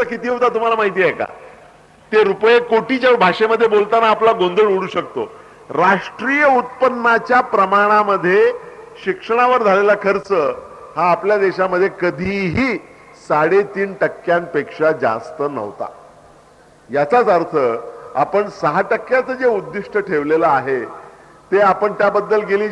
किती होता तुम्हाला माहिती आहे का? ते रुपये कोटीच्या भाषेमध्ये बोलताना आपला गोंधळ उडू शकतो. राष्ट्रीय उत्पन्नाच्या प्रमाणामध्ये शिक्षणावर झालेला खर्च हा आपल्या देशामध्ये कधीही 3.5% जास्त नव्हता. याचाच अर्थ आपण 6% जे उद्दिष्ट ठेवलेलं आहे ते आपण त्याबद्दल गेली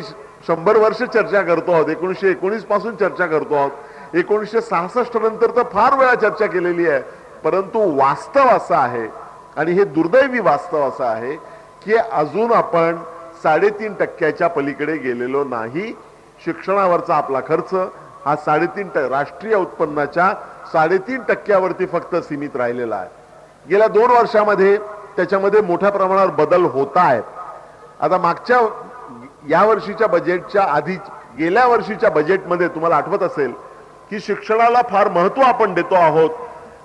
100 वर्ष चर्चा करतो आहोत. 1919 पासून चर्चा करतो आहोत. 1966 नंतर तर फार वेळा चर्चा केलेली आहे. परंतु वास्तव असं आहे आणि हे दुर्दैवी वास्तव असं आहे की अजून आपण 3.5% पलीकडे गेलेलो नाही. शिक्षणावरचा आपला खर्च हा 3.5% राष्ट्रीय उत्पन्नाच्या 3.5% फक्त सीमित राहिलेला आहे. गेल्या 2 वर्षामध्ये त्याच्यामध्ये मोठ्या प्रमाणावर बदल होत आहेत. आता मागच्या या वर्षीच्या बजेटच्या आधी गेल्या वर्षीच्या बजेटमध्ये तुम्हाला आठवत असेल की शिक्षणाला फार महत्त्व आपण देतो आहोत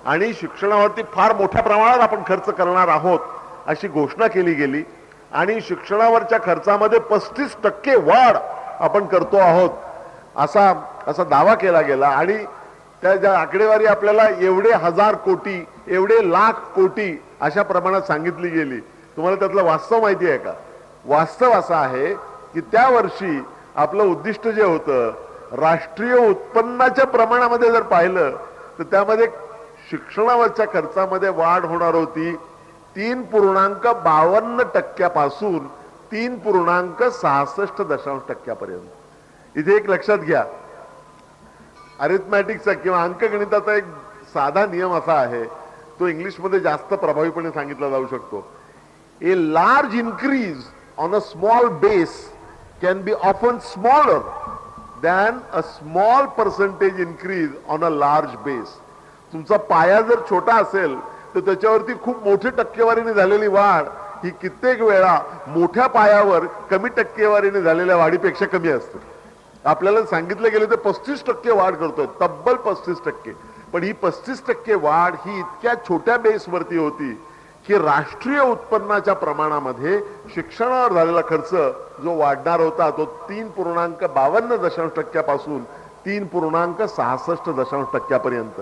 आणि शिक्षणावरती फार मोठ्या प्रमाणात आपण खर्च करणार आहोत अशी घोषणा केली गेली आणि शिक्षणावरच्या खर्चामध्ये 35% वाढ आपण करतो आहोत असा दावा केला गेला आणि त्या आकडेवारी आपल्याला एवढे 1000 कोटी एवढे लाख कोटी अशा प्रमाणात सांगितली गेली. तुम्हाला त्यातलं वास्तव माहिती आहे का? वास्तव असं आहे की त्या वर्षी आपलं उद्दिष्ट जे होतं राष्ट्रीय उत्पन्नाच्या प्रमाणामध्ये जर पाहिलं तर त्यामध्ये शिक्षणावरच्या खर्चामध्ये वाढ होणार होती 3.52% पासून 3.66% पर्यंत. इथे एक लक्षात घ्या, अरिथमॅटिक्सचा किंवा अंकगणिताचा एक साधा नियम असा आहे, तो इंग्लिशमध्ये जास्त प्रभावीपणे सांगितला जाऊ शकतो. A large increase on a small base can be often smaller than a small percentage increase on a large base. तुमचा पाया जर छोटा असेल तर त्याच्यावरती खूप मोठी टक्केवारीने झालेली वाढ ही कित्येक वेळा मोठ्या पायावर कमी टक्केवारीने झालेल्या वाढीपेक्षा कमी असते. आपल्याला सांगितलं गेलं तर 35% वाढ करतोय, तब्बल 35%. पण ही 35% वाढ ही इतक्या छोट्या बेसवरती होती की राष्ट्रीय उत्पन्नाच्या प्रमाणामध्ये शिक्षणावर झालेला खर्च जो वाढणार होता तो 3.52% पासून 3.66% पर्यंत.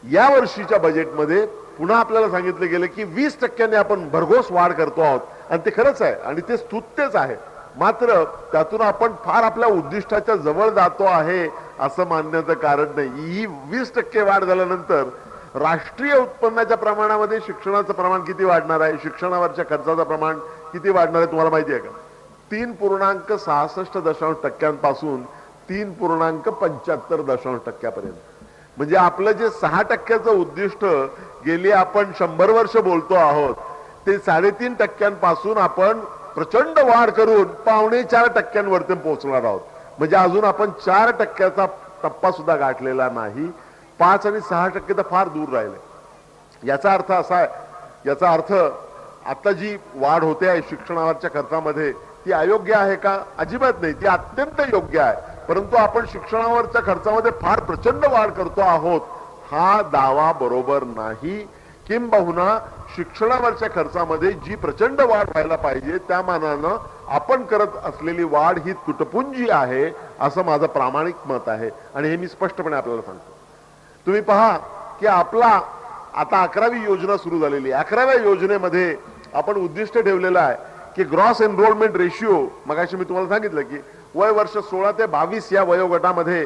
या वर्षीच्या बजेटमध्ये पुन्हा आपल्याला सांगितलं गेलं की 20% आपण भरघोस वाढ करतो आहोत आणि ते खरंच आहे आणि ते स्तुत्यच आहे. मात्र त्यातून आपण फार आपल्या उद्दिष्टाच्या जवळ जातो आहे असं मानण्याचं कारण नाही. ही 20% वाढ झाल्यानंतर राष्ट्रीय उत्पन्नाच्या प्रमाणामध्ये शिक्षणाचं प्रमाण किती वाढणार आहे, शिक्षणावरच्या खर्चाचं प्रमाण किती वाढणार आहे तुम्हाला माहिती आहे का? 3.66% पासून 3.75% पर्यंत. म्हणजे आपलं जे 6% उद्दिष्ट गेली आपण 100 वर्ष बोलतो आहोत ते 3.5% पासून आपण प्रचंड वाढ करून 4.25% पोहोचणार आहोत. म्हणजे अजून आपण 4% टप्पा सुद्धा गाठलेला नाही. 5 आणि 6% तर फार दूर राहिले. याचा अर्थ असा आहे, याचा अर्थ आता जी वाढ होते आहे शिक्षणावरच्या खर्चामध्ये ती अयोग्य आहे का? अजिबात नाही, ती अत्यंत योग्य आहे. परंतु आपण शिक्षणावरच्या खर्चामध्ये फार प्रचंड वाढ करतो आहोत हा दावा बरोबर नाही. किंबहुना शिक्षणावरच्या खर्चामध्ये जी प्रचंड वाढ व्हायला पाहिजे त्या मानानं आपण करत असलेली वाढ ही तुटपुंजी आहे असं माझं प्रामाणिक मत आहे आणि हे मी स्पष्टपणे आपल्याला सांगतो. तुम्ही पहा की आपला आता 11वी योजना सुरू झालेली आहे. 11व्या योजनेमध्ये आपण उद्दिष्ट ठेवलेलं आहे की ग्रॉस एनरोलमेंट रेशिओ, मगाशी मी तुम्हाला सांगितलं की वय वर्ष 16 ते 22 या वयोगटामध्ये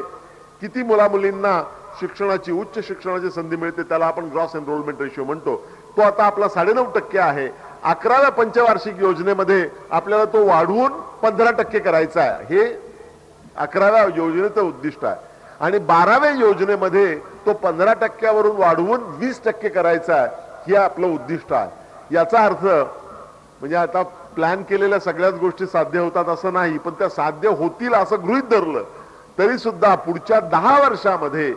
किती मुलामुलींना शिक्षणाची उच्च शिक्षणाची संधी मिळते त्याला आपण ग्रॉस एनरोलमेंट रेशिओ म्हणतो. तो आता आपला 9.5% आहे. 11व्या पंचवार्षिक योजनेमध्ये आपल्याला तो वाढवून 15% करायचा आहे. हे 11व्या योजनेचं उद्दिष्ट आहे आणि 12व्या योजनेमध्ये तो 15% वरून वाढवून 20% करायचा आहे. हे आपलं उद्दिष्ट आहे. याचा अर्थ म्हणजे आता प्लॅन केलेल्या सगळ्याच गोष्टी साध्य होतात असं नाही, पण त्या साध्य होतील असं गृहीत धरलं तरी सुद्धा पुढच्या 10 वर्षामध्ये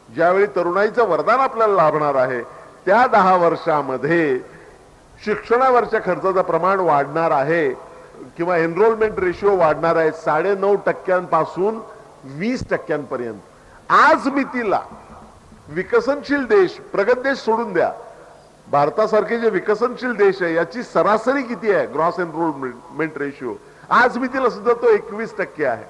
ज्यावेळी तरुणाईचं वरदान आपल्याला लाभणार आहे त्या 10 वर्षामध्ये शिक्षणावरच्या खर्चाचं प्रमाण वाढणार आहे किंवा एनरोलमेंट रेशिओ वाढणार आहे 9.5% पासून 20% पर्यंत. आज मितीला विकसनशील देश, प्रगत देश सोडून द्या, भारतासारखे जे विकसनशील देश आहे याची सरासरी किती आहे ग्रॉस एनरोलमेंट रेशिओ? आज मितीला सुद्धा तो 21% आहे.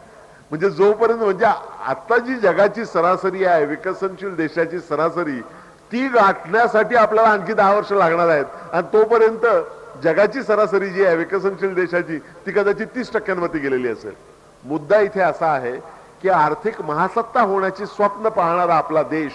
म्हणजे जोपर्यंत म्हणजे आता जी जगाची सरासरी आहे विकसनशील देशाची सरासरी ती गाठण्यासाठी आपल्याला आणखी 10 वर्ष लागणार आहेत आणि तोपर्यंत जगाची सरासरी जी आहे विकसनशील देशाची ती कदाचित 30% गेलेली असेल. मुद्दा इथे असा आहे की आर्थिक महासत्ता होण्याची स्वप्न पाहणारा आपला देश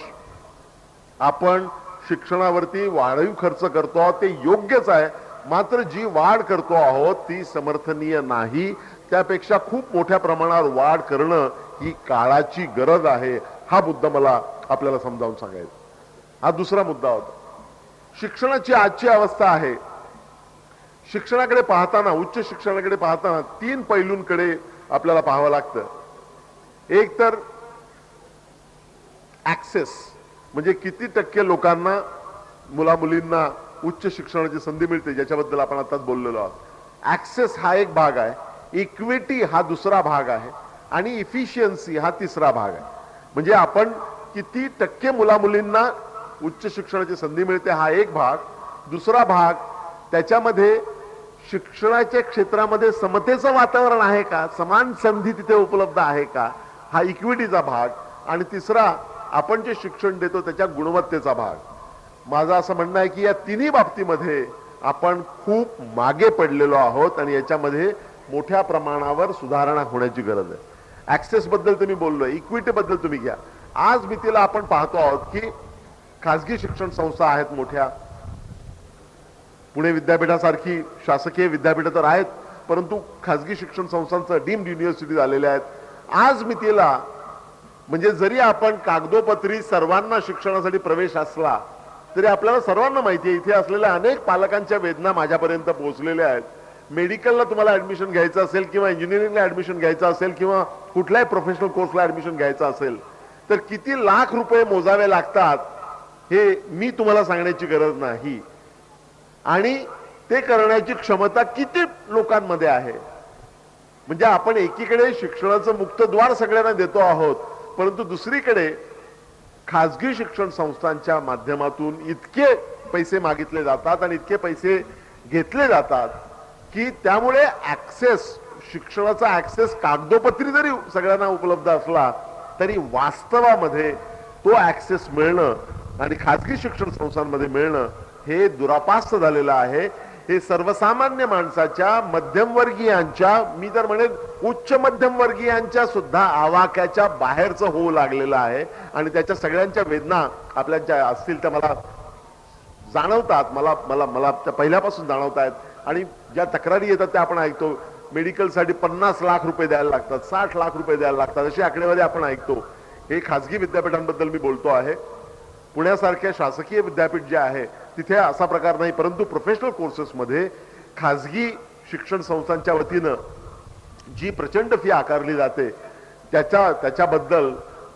आपण शिक्षणावरती वाढीव खर्च करतो आहोत ते योग्यच आहे, मात्र जी वाढ करतो आहोत ती समर्थनीय नाही. त्यापेक्षा खूप मोठ्या प्रमाणावर वाढ करणं ही काळाची गरज आहे. हा मुद्दा मला आपल्याला समजावून सांगायचा. हा दुसरा मुद्दा होता. शिक्षणाची आजची अवस्था आहे, शिक्षणाकडे पाहताना उच्च शिक्षणाकडे पाहताना 3 पैलूंकडे आपल्याला पाहावं लागतं. एक तर ऍक्सेस म्हणजे किती टक्के लोकांना मुला मुलींना उच्च शिक्षणाची संधी मिळते ज्याच्याबद्दल आपण आताच बोललेलो आहोत. ऍक्सेस हा एक भाग आहे, इक्विटी हा दुसरा भाग आहे आणि इफिशियन्सी हा तिसरा भाग आहे. म्हणजे आपण किती टक्के मुला मुलींना उच्च शिक्षणाची संधी मिळते हा एक भाग, दुसरा भाग त्याच्यामध्ये शिक्षणाच्या क्षेत्रामध्ये समतेचं वातावरण आहे का, समान संधी तिथे उपलब्ध आहे का, हा इक्विटीचा भाग, आणि तिसरा आपण जे शिक्षण देतो त्याच्या गुणवत्तेचा भाग. माझं असं म्हणणं आहे की या तिन्ही बाबतीमध्ये आपण खूप मागे पडलेलो आहोत आणि याच्यामध्ये मोठ्या प्रमाणावर सुधारणा होण्याची गरज आहे. ऍक्सेस बद्दल तुम्ही बोललोय, इक्विटी बद्दल तुम्ही घ्या. आज मितीला आपण पाहतो आहोत की खासगी शिक्षण संस्था आहेत मोठ्या, पुणे विद्यापीठासारखी शासकीय विद्यापीठ तर आहेत, परंतु खासगी शिक्षण संस्थांचं डीम्ड युनिव्हर्सिटी झालेल्या आहेत. आज मितीला म्हणजे जरी आपण कागदोपत्री सर्वांना शिक्षणासाठी प्रवेश असला तरी आपल्याला सर्वांना माहिती आहे, इथे असलेल्या अनेक पालकांच्या वेदना माझ्यापर्यंत पोहोचलेल्या आहेत. मेडिकलला तुम्हाला ऍडमिशन घ्यायचं असेल किंवा इंजिनिअरिंगला ऍडमिशन घ्यायचं असेल किंवा कुठल्याही प्रोफेशनल कोर्सला ऍडमिशन घ्यायचं असेल तर किती लाख रुपये मोजावे लागतात हे मी तुम्हाला सांगण्याची गरज नाही. आणि ते करण्याची क्षमता किती लोकांमध्ये आहे. म्हणजे आपण एकीकडे शिक्षणाचं मुक्तद्वार सगळ्यांना देतो आहोत, परंतु दुसरीकडे खासगी शिक्षण संस्थांच्या माध्यमातून इतके पैसे मागितले जातात आणि इतके पैसे घेतले जातात की त्यामुळे ऍक्सेस, शिक्षणाचा ऍक्सेस कागदोपत्री जरी सगळ्यांना उपलब्ध असला तरी वास्तवामध्ये तो ऍक्सेस मिळणं आणि खासगी शिक्षण संस्थांमध्ये मिळणं हे दुरापास्त झालेलं आहे. हे सर्वसामान्य माणसाच्या, मध्यमवर्गीयांच्या, मी तर म्हणेन उच्च मध्यमवर्गीयांच्या सुद्धा आवाक्याच्या बाहेरचं होऊ लागलेलं आहे आणि त्याच्या सगळ्यांच्या वेदना आपल्या ज्या असतील त्या मला जाणवतात, मला मला मला त्या पहिल्यापासून जाणवत आहेत. आणि ज्या तक्रारी येतात त्या आपण ऐकतो, मेडिकलसाठी 50 लाख रुपये द्यायला लागतात, 60 लाख रुपये द्यायला लागतात, अशी आकडेवारी आपण ऐकतो. हे खासगी विद्यापीठांबद्दल मी बोलतो आहे. पुण्यासारख्या शासकीय विद्यापीठ जे आहे तिथे असा प्रकार नाही, परंतु प्रोफेशनल कोर्सेसमध्ये खासगी शिक्षण संस्थांच्या वतीनं जी प्रचंड फी आकारली जाते त्याच्याबद्दल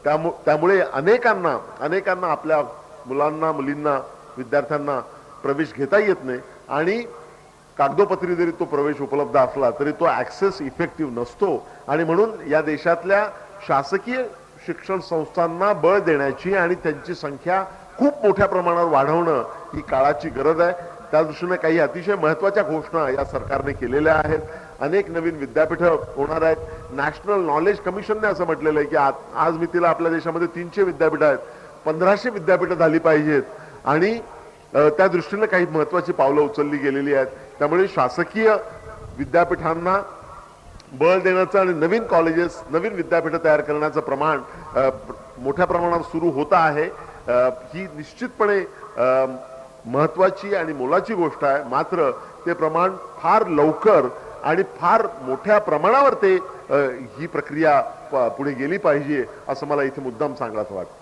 त्यामुळे अनेकांना आपल्या मुलांना, मुलींना, विद्यार्थ्यांना प्रवेश घेता येत नाही आणि कागदोपत्री जरी तो प्रवेश उपलब्ध असला तरी तो ऍक्सेस इफेक्टिव्ह नसतो. आणि म्हणून या देशातल्या शासकीय शिक्षण संस्थांना बळ देण्याची आणि त्यांची संख्या खूप मोठ्या प्रमाणावर वाढवणं ही काळाची गरज आहे. त्या दृष्टीने काही अतिशय महत्वाच्या घोषणा या सरकारने केलेल्या आहेत. अनेक नवीन विद्यापीठं होणार आहेत. नॅशनल नॉलेज कमिशनने असं म्हटलेलं आहे की आज मितीला आपल्या देशामध्ये 300 विद्यापीठ आहेत, 1500 विद्यापीठं झाली पाहिजेत आणि त्या दृष्टीने काही महत्वाची पावलं उचलली गेलेली आहेत. त्यामुळे शासकीय विद्यापीठांना बळ देण्याचं आणि नवीन कॉलेजेस, नवीन विद्यापीठं तयार करण्याचं प्रमाण मोठ्या प्रमाणावर सुरू होतं आहे. ही निश्चितपणे महत्वाची आणि मोलाची गोष्ट आहे. मात्र ते प्रमाण फार लवकर आणि फार मोठ्या प्रमाणावर ते ही प्रक्रिया पुढे गेली पाहिजे असं मला इथे मुद्दाम सांगायचं वाटतं.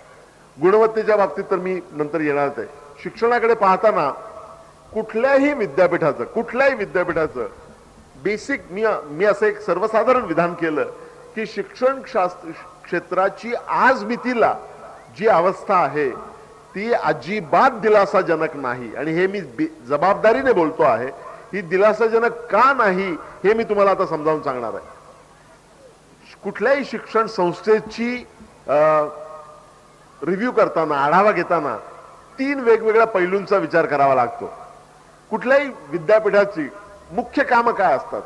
गुणवत्तेच्या बाबतीत तर मी नंतर येणारच आहे. शिक्षणाकडे पाहताना कुठल्याही विद्यापीठाचं बेसिक मी असं एक सर्वसाधारण विधान केलं की शिक्षण क्षेत्राची आज मितीला जी अवस्था आहे ती अजिबात दिलासाजनक नाही. आणि हे मी जबाबदारीने बोलतो आहे. ही दिलासाजनक का नाही हे मी तुम्हाला आता समजावून सांगणार आहे. कुठल्याही शिक्षण संस्थेची रिव्ह्यू करताना, आढावा घेताना 3 वेगवेगळ्या पैलूंचा विचार करावा लागतो. कुठल्याही विद्यापीठाची मुख्य कामं काय असतात,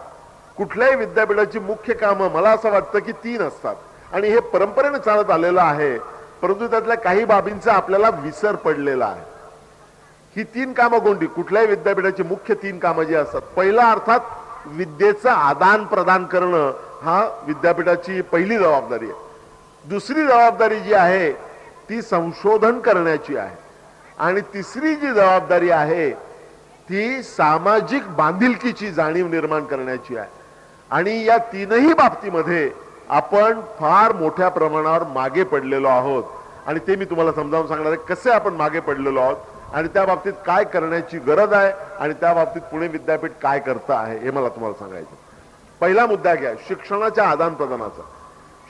कुठल्याही विद्यापीठाची मुख्य कामं मला असं वाटतं की 3 असतात आणि हे परंपरेने चालत आलेलं आहे परंतु त्यातल्या काही बाबींचा आपल्याला विसर पडलेला आहे. ही 3 कामं कोणती? कुठल्याही विद्यापीठाची मुख्य 3 कामं जी असतात, पहिला अर्थात विद्येचं आदान प्रदान करणं हा विद्यापीठाची पहिली जबाबदारी आहे. दुसरी जबाबदारी जी आहे ती संशोधन करण्याची आहे. आणि तिसरी जी जबाबदारी आहे ती सामाजिक बांधिलकीची जाणीव निर्माण करण्याची आहे. आणि या 3ही बाबतीमध्ये आपण फार मोठ्या प्रमाणावर मागे पडलेलो आहोत. आणि ते मी तुम्हाला समजावून सांगणार आहे कसे आपण मागे पडलेलो आहोत आणि त्या बाबतीत काय करण्याची गरज आहे आणि त्या बाबतीत पुणे विद्यापीठ काय करतं आहे हे मला तुम्हाला सांगायचं. पहिला मुद्दा घ्या, शिक्षणाच्या आदान प्रदानाचा.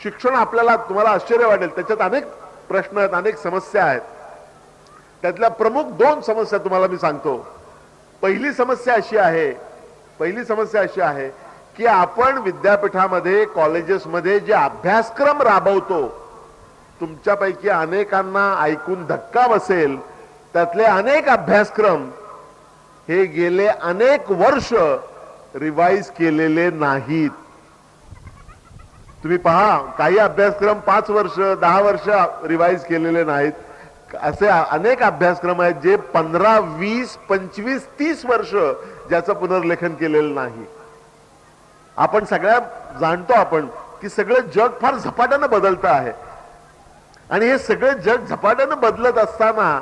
शिक्षण आपल्याला, तुम्हाला आश्चर्य वाटेल, त्याच्यात अनेक प्रश्न आहेत, अनेक समस्या आहेत. त्यातल्या प्रमुख 2 समस्या तुम्हाला मी सांगतो. पहिली समस्या अशी आहे की आपण विद्यापीठामध्ये, कॉलेजेसमध्ये जे अभ्यासक्रम राबवतो, तुमच्यापैकी अनेकांना ऐकून धक्का बसेल, त्यातले अनेक अभ्यासक्रम हे गेले अनेक वर्ष रिवाइज केलेले नाहीत. तुम्ही पहा, काही अभ्यासक्रम 5 वर्ष 10 वर्ष रिवाइज केलेले नाहीत. असे अनेक अभ्यासक्रम आहेत जे 15 20 25 30 वर्ष ज्याचं पुनर्लेखन केलेलं नाही. आपण सगळ्या जाणतो आपण की सगळं जग फार झपाट्यानं बदलतं आहे. आणि हे सगळं जग झपाट्यानं बदलत असताना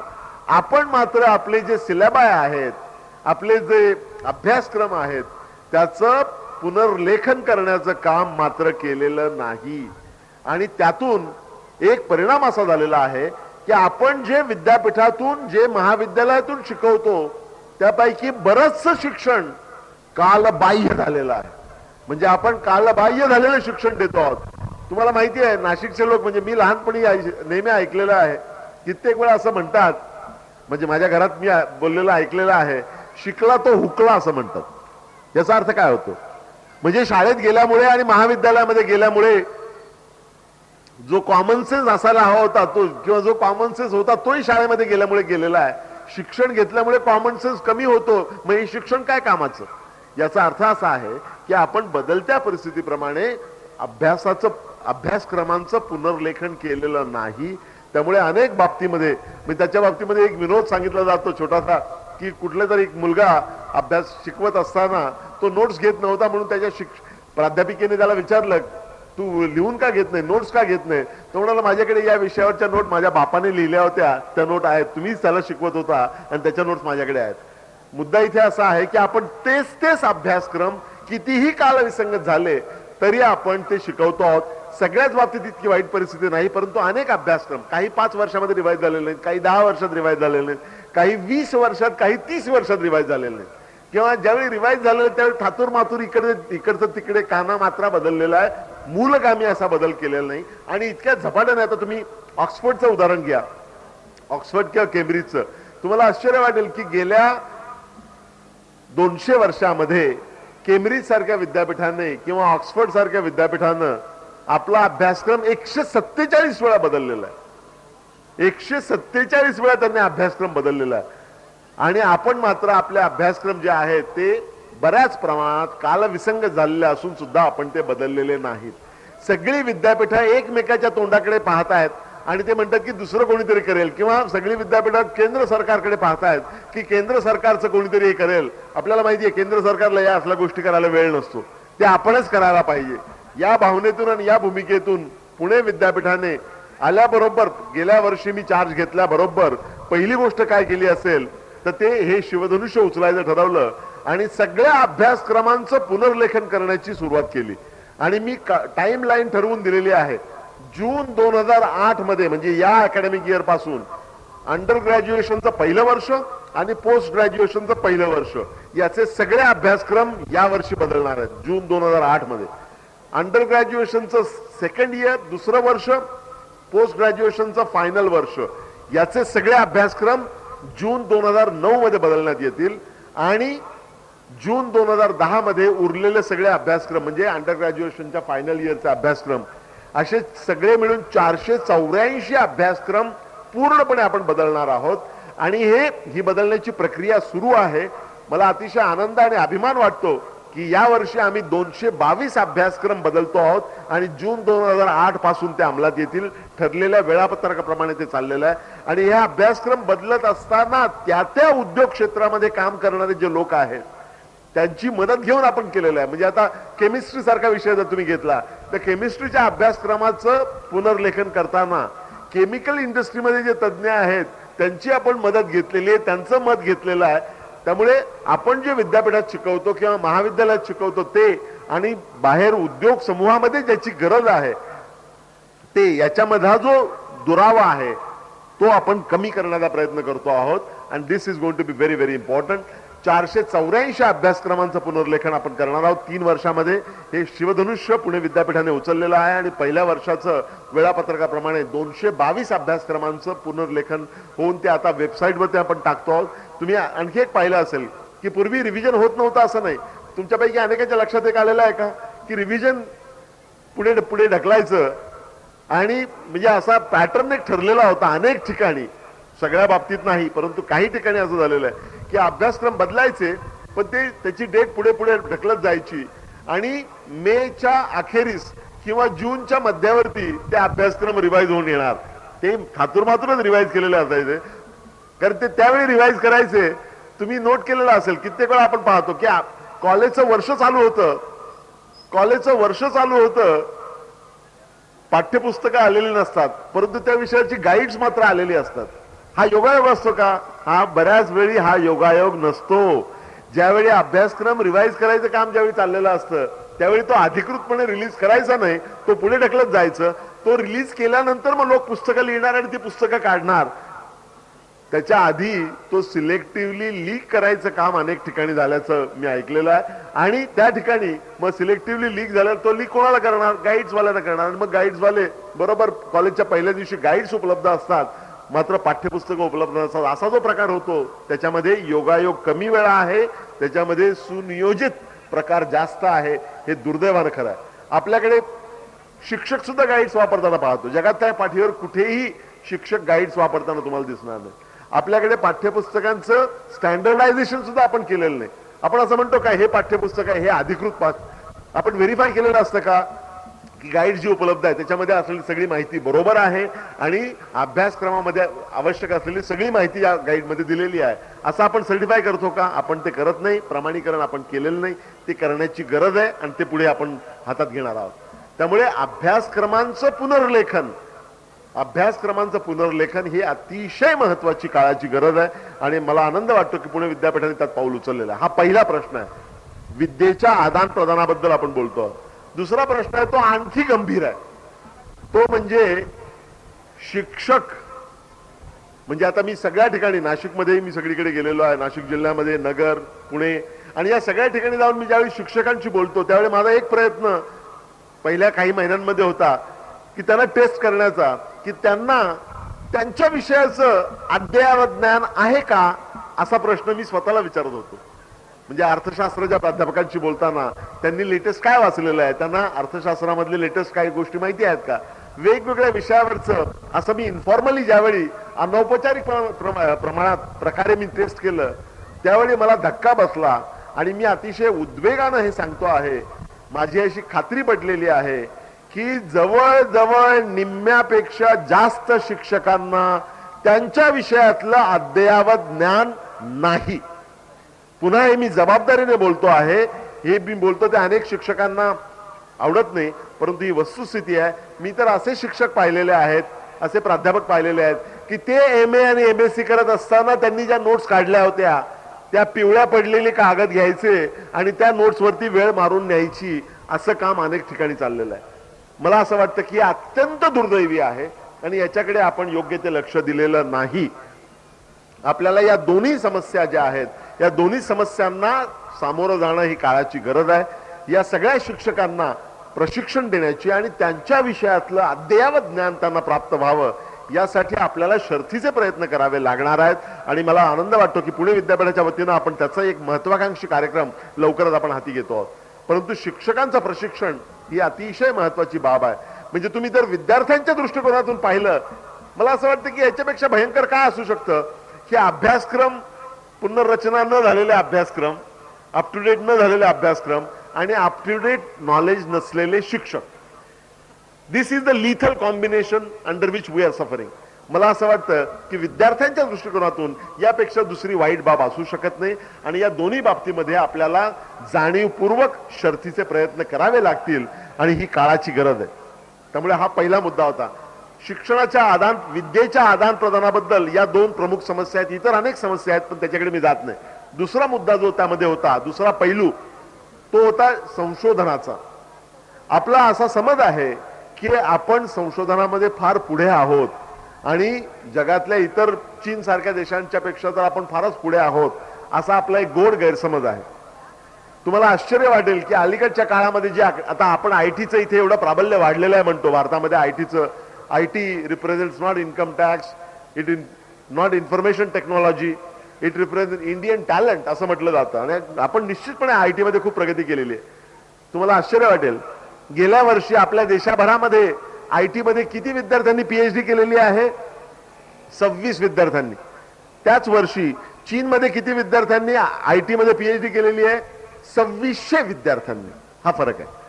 आपण मात्र आपले जे सिलेबाय आहेत, आपले जे अभ्यासक्रम आहेत, त्याचं पुनर्लेखन करण्याचं काम मात्र केलेलं नाही. आणि त्यातून एक परिणाम असा झालेला आहे की आपण जे विद्यापीठातून, जे महाविद्यालयातून शिकवतो त्यापैकी बरंचसं शिक्षण कालबाह्य झालेलं आहे. म्हणजे आपण कालबाह्य झालेलं शिक्षण देतो आहोत. तुम्हाला माहिती आहे, नाशिकचे लोक, म्हणजे मी लहानपणी नेहमी ऐकलेलं आहे, कित्येक वेळा असं म्हणतात, म्हणजे माझ्या घरात मी बोललेलं ऐकलेलं आहे, शिकला तो हुकला असं म्हणतात. याचा अर्थ काय होतो? म्हणजे शाळेत गेल्यामुळे आणि महाविद्यालयामध्ये गेल्यामुळे जो कॉमन सेन्स असायला हवा होता तो, किंवा जो कॉमन सेन्स होता तोही शाळेमध्ये गेल्यामुळे गेलेला आहे. शिक्षण घेतल्यामुळे कॉमन सेन्स कमी होतो, मग हे शिक्षण काय कामाचं? याचा अर्थ असा आहे की आपण बदलत्या परिस्थितीप्रमाणे अभ्यासक्रमांचं पुनर्लेखन केलेलं नाही. त्यामुळे अनेक बाबतीमध्ये, म्हणजे त्याच्या बाबतीमध्ये एक विनोद सांगितला जातो छोटासा, की कुठला तरी एक मुलगा अभ्यास शिकवत असताना तो नोट्स घेत नव्हता, म्हणून त्याच्या प्राध्यापिकेने त्याला विचारलं, तू लिहून का घेत नाही, नोट्स का घेत नाही? तो म्हणाला, माझ्याकडे या विषयावरच्या नोट माझ्या बापाने लिहिल्या होत्या, त्या नोट आहेत, तुम्हीच त्याला शिकवत होता आणि त्याच्या नोट्स माझ्याकडे आहेत. मुद्दा इथे असा आहे की आपण तेच अभ्यासक्रम कितीही कालविसंगत झाले तरी आपण ते शिकवतो आहोत. सगळ्याच बाबतीत इतकी वाईट परिस्थिती नाही, परंतु अनेक अभ्यासक्रम काही 5 वर्षामध्ये रिवाइज झालेले नाहीत, काही 10 वर्षात रिवाइज झालेले नाहीत, काही 20 वर्षात, काही 30 वर्षात रिवाइज झालेले नाहीत. किंवा ज्यावेळी रिवाइज झालेलं त्यावेळी थातूर मातूर इकडचं तिकडे काना मात्रा बदललेला आहे, मूलगामी असा बदल केलेला नाही. आणि इतक्या झपाट्याने, आता तुम्ही ऑक्सफर्डचं उदाहरण घ्या, ऑक्सफर्ड किंवा केम्ब्रिजचं, तुम्हाला आश्चर्य वाटेल की गेल्या 200 वर्षामध्ये केम्ब्रिज सारख्या विद्यापीठाने किंवा ऑक्सफर्ड सारख्या विद्यापीठानं आपला अभ्यासक्रम 147 वेळा बदललेला आहे. 147 वेळा त्यांनी अभ्यासक्रम बदललेला आहे. आणि आपण मात्र आपले अभ्यासक्रम जे आहेत ते बऱ्याच प्रमाणात कालविसंगत झालेले असून सुद्धा आपण ते बदललेले नाहीत. सगळी विद्यापीठं एकमेकाच्या तोंडाकडे पाहत आहेत आणि ते म्हणतात की दुसरं कोणीतरी करेल, किंवा सगळी विद्यापीठात केंद्र सरकारकडे पाहतायत की केंद्र सरकारचं कोणीतरी हे करेल. आपल्याला माहिती आहे केंद्र सरकारला या असल्या गोष्टी करायला वेळ नसतो, ते आपणच करायला पाहिजे. या भावनेतून आणि या भूमिकेतून पुणे विद्यापीठाने आल्याबरोबर, गेल्या वर्षी मी चार्ज घेतल्याबरोबर पहिली गोष्ट काय केली असेल तर ते हे शिवधनुष्य उचलायचं ठरवलं आणि सगळ्या अभ्यासक्रमांचं पुनर्लेखन करण्याची सुरुवात केली. आणि मी टाइम लाईन ठरवून दिलेली आहे. जून 2008 मध्ये, म्हणजे या अकॅडमिक इयर पासून अंडर ग्रॅज्युएशनचं पहिलं वर्ष आणि पोस्ट ग्रॅज्युएशनचं पहिलं वर्ष याचे सगळे अभ्यासक्रम या वर्षी बदलणार आहेत. जून 2008 मध्ये अंडर ग्रॅज्युएशनचं सेकंड इयर, दुसरं वर्ष, पोस्ट ग्रॅज्युएशनचं फायनल वर्ष याचे सगळे अभ्यासक्रम जून 2009 मध्ये बदलण्यात येतील. आणि जून 2010 मध्ये उरलेले सगळे अभ्यासक्रम, म्हणजे अंडर ग्रॅज्युएशनच्या फायनल इयरचे अभ्यासक्रम, असे सगळे मिळून 484 अभ्यासक्रम पूर्णपणे आपण बदलणार आहोत. आणि ही बदलण्याची प्रक्रिया सुरू आहे. मला अतिशय आनंद आणि अभिमान वाटतो की या वर्षी आम्ही 222 अभ्यासक्रम बदलतो आहोत आणि जून 2008 पासून ते अंमलात येतील. ठरलेल्या वेळापत्रकाप्रमाणे ते चाललेलं आहे. आणि हे अभ्यासक्रम बदलत असताना त्या त्या उद्योग क्षेत्रामध्ये काम करणारे जे लोक आहेत त्यांची मदत घेऊन आपण केलेलं आहे. म्हणजे आता केमिस्ट्री सारखा विषय जर तुम्ही घेतला तर केमिस्ट्रीच्या अभ्यासक्रमाचं पुनर्लेखन करताना केमिकल इंडस्ट्रीमध्ये जे तज्ज्ञ आहेत त्यांची आपण मदत घेतलेली आहे, त्यांचं मत घेतलेलं आहे. त्यामुळे आपण जे विद्यापीठात शिकवतो किंवा महाविद्यालयात शिकवतो ते आणि बाहेर उद्योग समूहामध्ये ज्याची गरज आहे ते याच्यामधला जो दुरावा आहे तो आपण कमी करण्याचा प्रयत्न करतो आहोत. And this is going to be very very important. 484 अभ्यासक्रमांचं पुनर्लेखन आपण करणार आहोत 3 वर्षामध्ये. हे शिवधनुष्य पुणे विद्यापीठाने उचललेलं आहे आणि पहिल्या वर्षाचं वेळापत्रकाप्रमाणे 222 अभ्यासक्रमांचं पुनर्लेखन होऊन ते आता वेबसाईटवरती आपण टाकतो आहोत. तुम्ही आणखी एक पाहिलं असेल की पूर्वी रिव्हिजन होत नव्हतं असं नाही. तुमच्यापैकी अनेकांच्या लक्षात एक आलेलं आहे का की रिव्हिजन पुढे पुढे ढकलायचं आणि म्हणजे असा पॅटर्न एक ठरलेला होता अनेक ठिकाणी, सगळ्या बाबतीत नाही परंतु काही ठिकाणी असं झालेलं आहे की अभ्यासक्रम बदलायचे पण ते त्याची डेट पुढे पुढे ढकलत जायची आणि मेच्या अखेरीस किंवा जूनच्या मध्यावरती ते अभ्यासक्रम रिवाईज होऊन येणार. ते थातुरमातुरच रिवाईज केलेले असायचे कारण ते त्यावेळी रिवाईज करायचे. तुम्ही नोट केलेलं असेल कित्येक वेळा आपण पाहतो की कॉलेजचं वर्ष चालू होतं पाठ्यपुस्तकं आलेली नसतात परंतु त्या विषयाची गाईड्स मात्र आलेली असतात. हा योगायोग असतो का? हा बऱ्याच वेळी हा योगायोग नसतो. ज्यावेळी अभ्यासक्रम रिवाईज करायचं काम ज्यावेळी चाललेलं असतं त्यावेळी तो अधिकृतपणे रिलीज करायचा नाही, तो पुढे ढकलत जायचं. तो रिलीज केल्यानंतर मग लोक पुस्तकं लिहिणार आणि ती पुस्तकं काढणार. त्याच्या आधी तो सिलेक्टिव्हली लीक करायचं काम अनेक ठिकाणी झाल्याचं मी ऐकलेलं आहे. आणि त्या ठिकाणी मग सिलेक्टिव्हली लीक झाल्यावर तो लीक कोणाला करणार? गाईड्सवाल्याला करणार. आणि मग गाईड्सवाले बरोबर कॉलेजच्या पहिल्या दिवशी गाईड्स उपलब्ध असतात मात्र पाठ्यपुस्तकं उपलब्ध नसतात. असा जो प्रकार होतो त्याच्यामध्ये योगायोग कमी वेळा आहे, त्याच्यामध्ये सुनियोजित प्रकार जास्त आहे. हे दुर्दैवानं खरं आहे. आपल्याकडे शिक्षक सुद्धा गाईड्स वापरताना पाहतो. जगात त्या पाठीवर कुठेही शिक्षक गाईड्स वापरताना तुम्हाला दिसणार नाही. आपल्याकडे पाठ्यपुस्तकांचं स्टँडर्डायझेशन सुद्धा आपण केलेलं नाही. आपण असं म्हणतो का हे पाठ्यपुस्तक आहे हे अधिकृत आपण व्हेरीफाय केलेलं असतं का की गाईड जी उपलब्ध आहे त्याच्यामध्ये असलेली सगळी माहिती बरोबर आहे आणि अभ्यासक्रमामध्ये आवश्यक असलेली सगळी माहिती या गाईडमध्ये दिलेली आहे असं आपण सर्टिफाय करतो का? आपण ते करत नाही. प्रमाणीकरण आपण केलेलं नाही. ते करण्याची गरज आहे आणि ते पुढे आपण हातात घेणार आहोत. त्यामुळे अभ्यासक्रमांचं पुनर्लेखन ही अतिशय महत्वाची काळाची गरज आहे आणि मला आनंद वाटतो की पुणे विद्यापीठाने त्यात पाऊल उचललेलं आहे. हा पहिला प्रश्न आहे. विद्येच्या आदान प्रदानाबद्दल आपण बोलतो. दुसरा प्रश्न आहे तो आणखी गंभीर आहे. तो म्हणजे शिक्षक. म्हणजे आता मी सगळ्या ठिकाणी नाशिकमध्ये मी सगळीकडे गेलेलो आहे. नाशिक जिल्ह्यामध्ये नगर, पुणे आणि या सगळ्या ठिकाणी जाऊन मी ज्यावेळी शिक्षकांशी बोलतो त्यावेळी माझा एक प्रयत्न पहिल्या काही महिन्यांमध्ये होता की त्यांना टेस्ट करण्याचा की त्यांना त्यांच्या विषयाचं अद्ययावत ज्ञान आहे का असा प्रश्न मी स्वतःला विचारत होतो. म्हणजे अर्थशास्त्राच्या प्राध्यापकांशी बोलताना त्यांनी लेटेस्ट काय वाचलेलं आहे, त्यांना अर्थशास्त्रामधले लेटेस्ट काही गोष्टी माहिती आहेत का, वेगवेगळ्या विषयावरचं असं मी इन्फॉर्मली ज्यावेळी अनौपचारिक प्रकारे मी टेस्ट केलं त्यावेळी मला धक्का बसला आणि मी अतिशय उद्वेगानं हे सांगतो आहे. माझी अशी खात्री पटलेली आहे की जवळजवळ निम्म्यापेक्षा जास्त शिक्षकांना त्यांच्या विषयातलं अद्ययावत ज्ञान नाही. पुन्हा हे मी जबाबदारीने बोलतो आहे. हे मी बोलतो ते अनेक शिक्षकांना आवडत नाही परंतु ही वस्तुस्थिती आहे. मी तर असे शिक्षक पाहिलेले आहेत, असे प्राध्यापक पाहिलेले आहेत की ते MA आणि MSc करत असताना त्यांनी ज्या नोट्स काढल्या होत्या त्या पिवळ्या पडलेले कागद घ्यायचे आणि त्या नोट्सवरती वेळ मारून न्यायची असं काम अनेक ठिकाणी चाललेलं आहे. मला असं वाटतं की अत्यंत दुर्दैवी आहे आणि याच्याकडे आपण योग्य ते लक्ष दिलेलं नाही. आपल्याला या दोन्ही समस्या ज्या आहेत या दोन्ही समस्यांना सामोरं जाणं ही काळाची गरज आहे. या सगळ्या शिक्षकांना प्रशिक्षण देण्याची आणि त्यांच्या विषयातलं अद्ययावत ज्ञान त्यांना प्राप्त व्हावं यासाठी आपल्याला शर्थीचे प्रयत्न करावे लागणार आहेत. आणि मला आनंद वाटतो की पुणे विद्यापीठाच्या वतीनं आपण त्याचा एक महत्वाकांक्षी कार्यक्रम लवकरच आपण हाती घेतो आहोत. परंतु शिक्षकांचं प्रशिक्षण ही अतिशय महत्वाची बाब आहे. म्हणजे तुम्ही जर विद्यार्थ्यांच्या दृष्टिकोनातून पाहिलं मला असं वाटतं की याच्यापेक्षा भयंकर काय असू शकतं की अभ्यासक्रम पुनर्रचना न झालेले अभ्यासक्रम अप टू डेट न झालेले अभ्यासक्रम आणि अप टू डेट नॉलेज नसलेले शिक्षक. This is the lethal combination under which we are suffering. मला असं वाटतं की विद्यार्थ्यांच्या दृष्टिकोनातून यापेक्षा दुसरी वाईट बाब असू शकत नाही आणि या दोन्ही बाबतीमध्ये आपल्याला जाणीवपूर्वक शर्थीचे प्रयत्न करावे लागतील आणि ही काळाची गरज आहे. त्यामुळे हा पहिला मुद्दा होता. शिक्षणाच्या विद्येच्या आदान प्रदानाबद्दल या दोन प्रमुख समस्या आहेत. इतर अनेक समस्या आहेत पण त्याच्याकडे मी जात नाही. दुसरा मुद्दा जो त्यामध्ये होता, दुसरा पैलू, तो होता संशोधनाचा. आपला असा समज आहे की आपण संशोधनामध्ये फार पुढे आहोत आणि जगातल्या इतर चीन सारख्या देशांच्या पेक्षा तर आपण फारच पुढे आहोत असा आपला एक गोड गैरसमज आहे. तुम्हाला आश्चर्य वाटेल की अलीकडच्या काळामध्ये जे आता आपण आयटीचं इथे एवढं प्राबल्य वाढलेलं आहे म्हणतो भारतामध्ये. IT represents not income tax, it not information technology, it represent Indian talent असं म्हटलं जातं आणि आपण निश्चितपणे आयटी मध्ये खूप प्रगती केलेली आहे. तुम्हाला आश्चर्य वाटेल, गेल्या वर्षी आपल्या देशाभरामध्ये आयटी मध्ये किती विद्यार्थ्यांनी पीएचडी केलेली आहे? 26 विद्यार्थ्यांनी. त्याच वर्षी चीनमध्ये किती विद्यार्थ्यांनी आयटी मध्ये पीएचडी केलेली आहे? 2600 विद्यार्थ्यांनी. हा फरक आहे.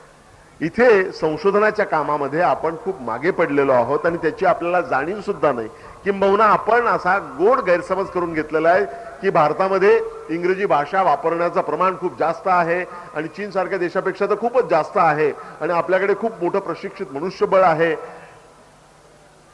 इथे संशोधनाच्या कामामध्ये आपण खूप मागे पडलेलो आहोत आणि त्याची आपल्याला जाणीव सुद्धा नाही. किंबहुना आपण असा गोड गैरसमज करून घेतलेला आहे की भारतामध्ये इंग्रजी भाषा वापरण्याचं प्रमाण खूप जास्त आहे आणि चीन सारख्या देशापेक्षा तर खूपच जास्त आहे आणि आपल्याकडे खूप मोठं प्रशिक्षित मनुष्यबळ आहे.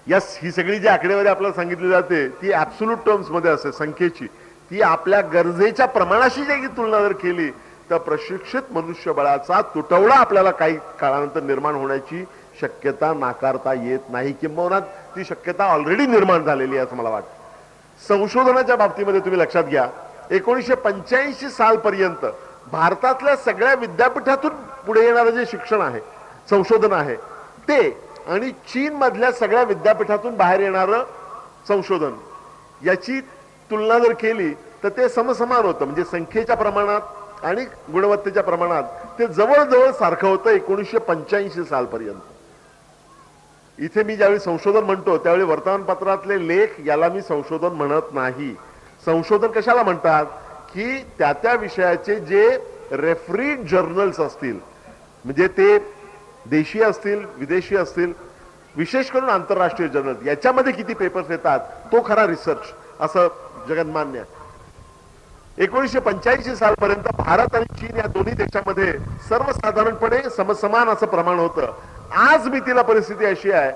यस, ही सगळी जी आकडेवारी आपल्याला सांगितली जाते ती ऍब्सोल्यूट टर्म्स मध्ये असते, संख्येची. ती आपल्या गरजेच्या प्रमाणाशी जर तुलना जर केली तर प्रशिक्षित मनुष्यबळाचा तुटवडा आपल्याला काही काळानंतर निर्माण होण्याची शक्यता नाकारता येत नाही. किंबहुना ती शक्यता ऑलरेडी निर्माण झालेली आहे असं मला वाटतं. संशोधनाच्या बाबतीमध्ये तुम्ही लक्षात घ्या, 1985 सालपर्यंत भारतातल्या सगळ्या विद्यापीठातून पुढे येणारं जे शिक्षण आहे, संशोधन आहे, ते आणि चीन मधल्या सगळ्या विद्यापीठातून बाहेर येणारं संशोधन याची तुलना जर केली तर ते समसमान होतं. म्हणजे संख्येच्या प्रमाणात आणि गुणवत्तेच्या प्रमाणात ते जवळजवळ सारखं होतं 1985 सालपर्यंत. इथे मी ज्यावेळी संशोधन म्हणतो त्यावेळी वर्तमानपत्रातले लेख याला मी संशोधन म्हणत नाही. संशोधन कशाला म्हणतात की त्या त्या विषयाचे जे रेफरीड जर्नल्स असतील, म्हणजे ते देशी असतील विदेशी असतील, विशेष करून आंतरराष्ट्रीय जर्नल, याच्यामध्ये किती पेपर्स येतात तो खरा रिसर्च असं जगन्मान्य. 1985 सालपर्यंत भारत आणि चीन या दोन्ही देशांमध्ये सर्वसाधारणपणे समसमान असं प्रमाण होतं. आज मितीला परिस्थिती अशी आहे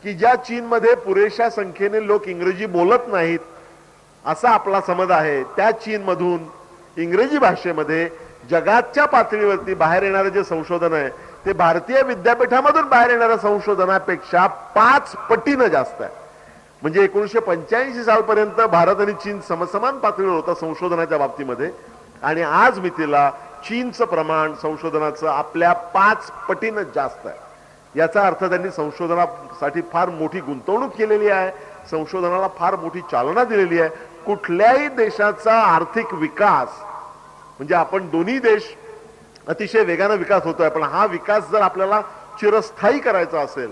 की ज्या चीनमध्ये पुरेशा संख्येने लोक इंग्रजी बोलत नाहीत असा आपला समज आहे, त्या चीनमधून इंग्रजी भाषेमध्ये जगाच्या पातळीवरती बाहेर येणारे जे संशोधन आहे ते भारतीय विद्यापीठामधून बाहेर येणाऱ्या संशोधनापेक्षा 5 पटीनं जास्त आहे. म्हणजे 1985 सालपर्यंत भारत आणि चीन समसमान पातळीवर होता संशोधनाच्या बाबतीमध्ये आणि आज मितीला चीनचं प्रमाण संशोधनाचं आपल्या 5 पटीनं जास्त आहे. याचा अर्थ त्यांनी संशोधनासाठी फार मोठी गुंतवणूक केलेली आहे, संशोधनाला फार मोठी चालना दिलेली आहे. कुठल्याही देशाचा आर्थिक विकास, म्हणजे आपण दोन्ही देश अतिशय वेगाने विकास होतोय, पण हा विकास जर आपल्याला चिरस्थायी करायचा असेल,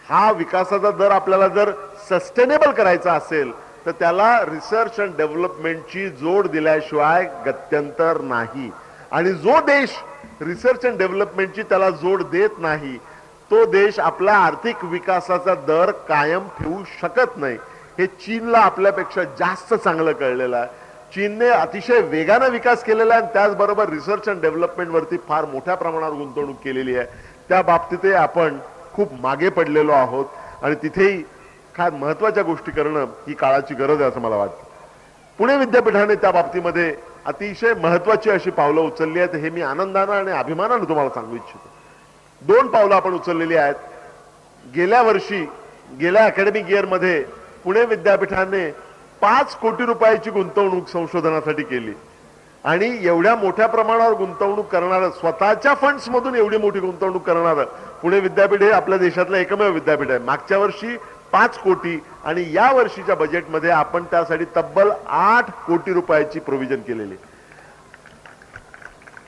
हा विकासाचा दर आपल्याला जर सस्टेनेबल करायचा असेल तर त्याला रिसर्च अँड डेव्हलपमेंटची जोड दिल्याशिवाय गत्यंतर नाही. आणि जो देश रिसर्च अँड डेव्हलपमेंटची त्याला जोड देत नाही तो देश आपला आर्थिक विकासाचा दर कायम ठेवू शकत नाही. हे चीनला आपल्यापेक्षा जास्त चांगलं कळलेलं आहे. चीनने अतिशय वेगाने विकास केलेला आहे आणि त्याचबरोबर रिसर्च अँड डेव्हलपमेंट वरती फार मोठ्या प्रमाणावर गुंतवणूक केलेली आहे. त्या बाबतीत आपण खूप मागे पडलेलो आहोत आणि तिथेही काय महत्वाच्या गोष्टी करणं ही काळाची गरज आहे असं मला वाटतं. पुणे विद्यापीठाने त्या बाबतीमध्ये अतिशय महत्वाची अशी पावलं उचलली आहेत. हे मी आनंदानं आणि अभिमानानं तुम्हाला सांगू इच्छितो. 2 पावलं आपण उचललेली आहेत. गेल्या वर्षी गेल्या अकॅडमिक इयर मध्ये पुणे विद्यापीठाने 5 कोटी रुपयाची गुंतवणूक संशोधनासाठी केली आणि एवढ्या मोठ्या प्रमाणावर गुंतवणूक करणारं, स्वतःच्या फंड्स मधून एवढी मोठी गुंतवणूक करणारं पुणे विद्यापीठ हे आपल्या देशातलं एकमेव विद्यापीठ आहे. मागच्या वर्षी 5 कोटी आणि या वर्षीच्या बजेटमध्ये आपण त्यासाठी तब्बल 8 कोटी रुपयाची प्रोव्हिजन केलेली.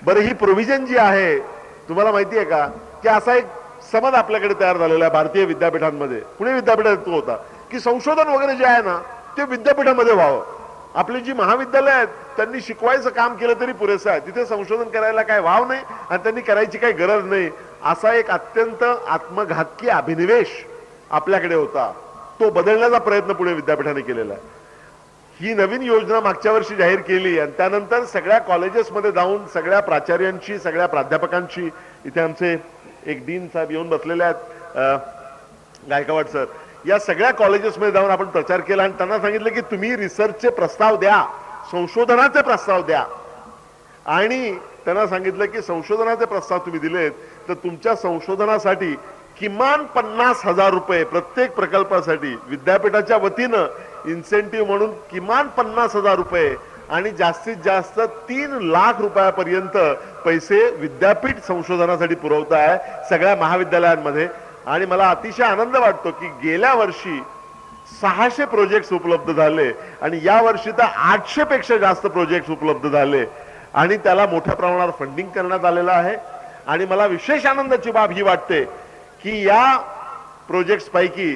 बरं, ही प्रोव्हिजन जी आहे तुम्हाला माहिती आहे का की असा एक समज आपल्याकडे तयार झालेला आहे भारतीय विद्यापीठांमध्ये, पुणे विद्यापीठात तो होता की संशोधन वगैरे जे आहे ना ते विद्यापीठामध्ये व्हावं. आपली जी महाविद्यालय आहेत त्यांनी शिकवायचं काम केलं तरी पुरेसं आहे, तिथे संशोधन करायला काय वाव नाही आणि त्यांनी करायची काही गरज नाही, असा एक अत्यंत आत्मघातकी अभिनिवेश आपल्याकडे होता. तो बदलण्याचा प्रयत्न पुणे विद्यापीठाने केलेला आहे. ही नवीन योजना मागच्या वर्षी जाहीर केली आणि त्यानंतर सगळ्या कॉलेजेसमध्ये जाऊन सगळ्या प्राचार्यांची, सगळ्या प्राध्यापकांची, इथे आमचे एक डीन साहेब येऊन बसलेले आहेत, गायकवाड सर, या सगळ्या कॉलेजेसमध्ये जाऊन आपण प्रचार केला आणि त्यांना सांगितलं की तुम्ही रिसर्चचे प्रस्ताव द्या, संशोधनाचे प्रस्ताव द्या. आणि त्यांना सांगितलं की संशोधनाचे प्रस्ताव तुम्ही दिलेत तर तुमच्या संशोधनासाठी किमान 50,000 रुपये प्रत्येक प्रकल्पासाठी विद्यापीठाच्या वतीनं इन्सेंटिव्ह म्हणून किमान 50,000 रुपये आणि जास्तीत जास्त 3 लाख रुपयापर्यंत पैसे विद्यापीठ संशोधनासाठी पुरवत आहे सगळ्या महाविद्यालयांमध्ये. आणि मला अतिशय आनंद वाटतो की गेल्या वर्षी 600 प्रोजेक्ट्स उपलब्ध झाले आणि या वर्षी तर 800 पेक्षा जास्त प्रोजेक्ट्स उपलब्ध झाले आणि त्याला मोठ्या प्रमाणावर फंडिंग करण्यात आलेलं आहे. आणि मला विशेष आनंदाची बाब ही वाटते की या प्रोजेक्ट्स पैकी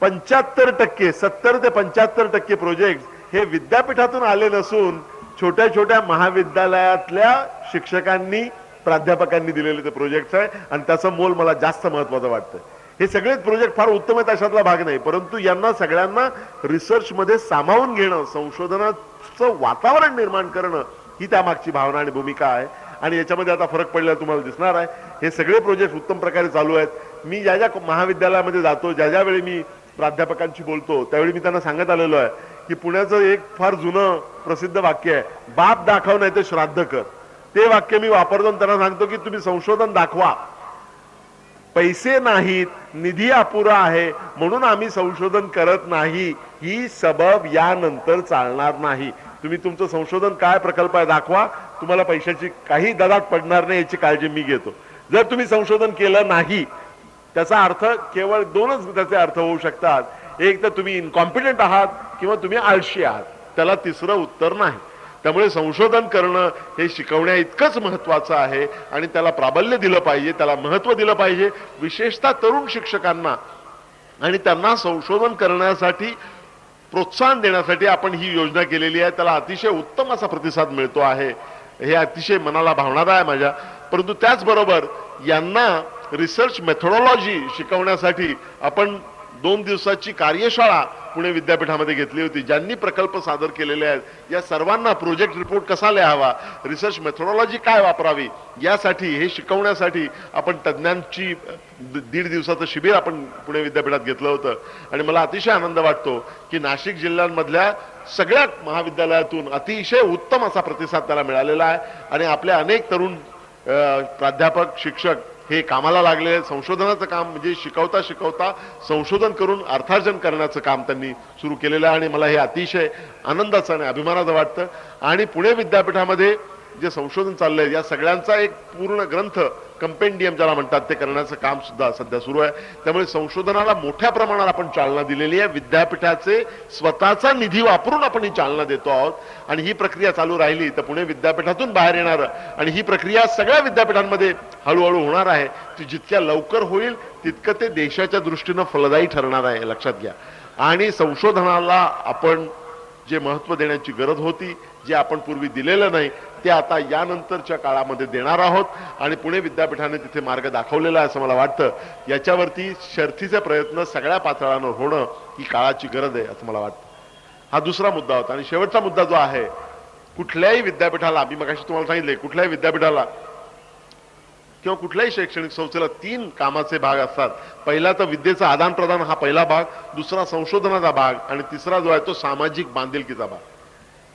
75% 70 ते 75% प्रोजेक्ट हे विद्यापीठातून आले नसून छोट्या छोट्या महाविद्यालयातल्या शिक्षकांनी, प्राध्यापकांनी दिलेले ते प्रोजेक्ट आहे आणि त्याचं मोल मला जास्त महत्वाचं वाटतं. हे सगळेच प्रोजेक्ट फार उत्तम आहेत अशातला भाग नाही, परंतु यांना सगळ्यांना रिसर्च मध्ये सामावून घेणं, संशोधनाचं वातावरण निर्माण करणं ही त्यामागची भावना आणि भूमिका आहे. आणि याच्यामध्ये आता फरक पडलेला तुम्हाला दिसणार आहे. हे सगळे प्रोजेक्ट उत्तम प्रकारे चालू आहेत. मी ज्या ज्या महाविद्यालयामध्ये जातो, ज्या वेळी मी प्राध्यापकांशी बोलतो त्यावेळी मी त्यांना सांगत आलेलो आहे की पुण्याचं एक फार जुनं प्रसिद्ध वाक्य आहे, बाप दाखव नाही ते श्राद्ध कर. ते वाक्य मी वापरतो आणि त्यांना सांगतो की तुम्ही संशोधन दाखवा, पैसे नाहीत, निधी अपुरा आहे म्हणून आम्ही संशोधन करत नाही, ही सबब यानंतर चालणार नाही. तुम्ही तुमचं संशोधन काय प्रकल्प आहे दाखवा, तुम्हाला पैशाची काही ददात पडणार नाही याची काळजी मी घेतो. जर तुम्ही संशोधन केलं नाही त्याचा अर्थ केवळ 2च त्याचे अर्थ होऊ शकतात, एक तर तुम्ही इनकॉम्पिटंट आहात किंवा तुम्ही आळशी आहात, त्याला तिसरं उत्तर नाही. त्यामुळे संशोधन करणं हे शिकवण्या इतकंच महत्वाचं आहे आणि त्याला प्राबल्य दिलं पाहिजे, त्याला महत्व दिलं पाहिजे, विशेषतः तरुण शिक्षकांना. आणि त्यांना संशोधन करण्यासाठी प्रोत्साहन देण्यासाठी आपण ही योजना केलेली आहे. त्याला अतिशय उत्तम असा प्रतिसाद मिळतो आहे, हे अतिशय मनाला भावणारं आहे माझ्या. परंतु त्याचबरोबर यांना रिसर्च मेथोडॉलॉजी शिकवण्यासाठी आपण 2 दिवसाची कार्यशाळा पुणे विद्यापीठामध्ये घेतली होती. ज्यांनी प्रकल्प सादर केलेले आहेत या सर्वांना प्रोजेक्ट रिपोर्ट कसा लिहावा, रिसर्च मेथोडॉलॉजी काय वापरावी, यासाठी हे शिकवण्यासाठी आपण तज्ञांची 1.5 दिवसाचं शिबिर आपण पुणे विद्यापीठात घेतलं होतं. आणि मला अतिशय आनंद वाटतो की नाशिक जिल्ह्यांमधल्या सगळ्या महाविद्यालयातून अतिशय उत्तम असा प्रतिसाद त्याला मिळालेला आहे. आणि आपले अनेक तरुण प्राध्यापक, शिक्षक हे कामाला लागले. संशोधनाचं काम म्हणजे शिकवता शिकवता संशोधन करून अर्थार्जन करण्याचं काम त्यांनी सुरू केलेलं आहे आणि मला हे अतिशय आनंदाचं आणि अभिमानाचं वाटतं. आणि पुणे विद्यापीठामध्ये जे संशोधन चाललंय या सगळ्यांचा एक पूर्ण ग्रंथ, कंपेंडियम ज्याला म्हणतात, ते करण्याचं काम सुद्धा सध्या सुरू आहे. त्यामुळे संशोधनाला मोठ्या प्रमाणात आपण चालना दिलेली आहे. विद्यापीठाचे स्वतःचा निधी वापरून आपण ही चालना देतो आहोत आणि ही प्रक्रिया चालू राहिली तर पुणे विद्यापीठातून बाहेर येणार आणि ही प्रक्रिया सगळ्या विद्यापीठांमध्ये हळूहळू होणार आहे. ती जितक्या लवकर होईल तितकं ते देशाच्या दृष्टीनं फलदायी ठरणार आहे, लक्षात घ्या. आणि संशोधनाला आपण जे महत्व देण्याची गरज होती, जे आपण पूर्वी दिलेलं नाही, ते आता यानंतरच्या काळामध्ये देणार आहोत आणि पुणे विद्यापीठाने तिथे मार्ग दाखवलेला आहे असं मला वाटतं. याच्यावरती शर्थीचे प्रयत्न सगळ्या पातळ्यांवर होणं ही काळाची गरज आहे असं मला वाटतं. हा दुसरा मुद्दा होता. आणि शेवटचा मुद्दा जो आहे, कुठल्याही विद्यापीठाला, मी मगाशी तुम्हाला सांगितले, कुठल्याही विद्यापीठाला किंवा कुठल्याही शैक्षणिक संस्थेला 3 कामाचे भाग असतात. पहिला तर विद्येचा आदान प्रदान हा पहिला भाग, दुसरा संशोधनाचा भाग आणि तिसरा जो आहे तो सामाजिक बांधिलकीचा भाग.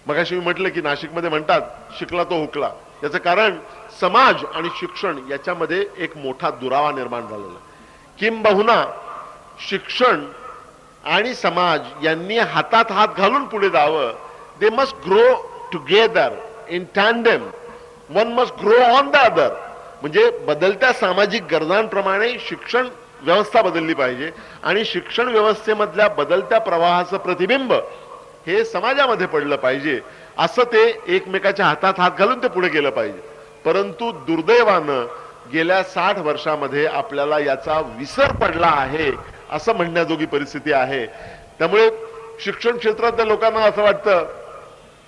मगाशी मी म्हटलं की नाशिकमध्ये म्हणतात शिकला तो हुकला. याचं कारण समाज आणि शिक्षण याच्यामध्ये एक मोठा दुरावा निर्माण झालेला. किंबहुना शिक्षण आणि समाज यांनी हातात हात घालून पुढे जावं. They must grow together in tandem, one must grow on the other. म्हणजे बदलत्या सामाजिक गरजांप्रमाणे शिक्षण व्यवस्था बदलली पाहिजे आणि शिक्षण व्यवस्थेमधल्या बदलत्या प्रवाहाचं प्रतिबिंब हे समाजामध्ये पडलं पाहिजे. असं ते एकमेकाच्या हातात हात घालून ते पुढे गेलं पाहिजे. परंतु दुर्दैवानं गेल्या 60 वर्षामध्ये आपल्याला याचा विसर पडला आहे असं म्हणण्याजोगी परिस्थिती आहे. त्यामुळे शिक्षण क्षेत्रातल्या लोकांना असं वाटतं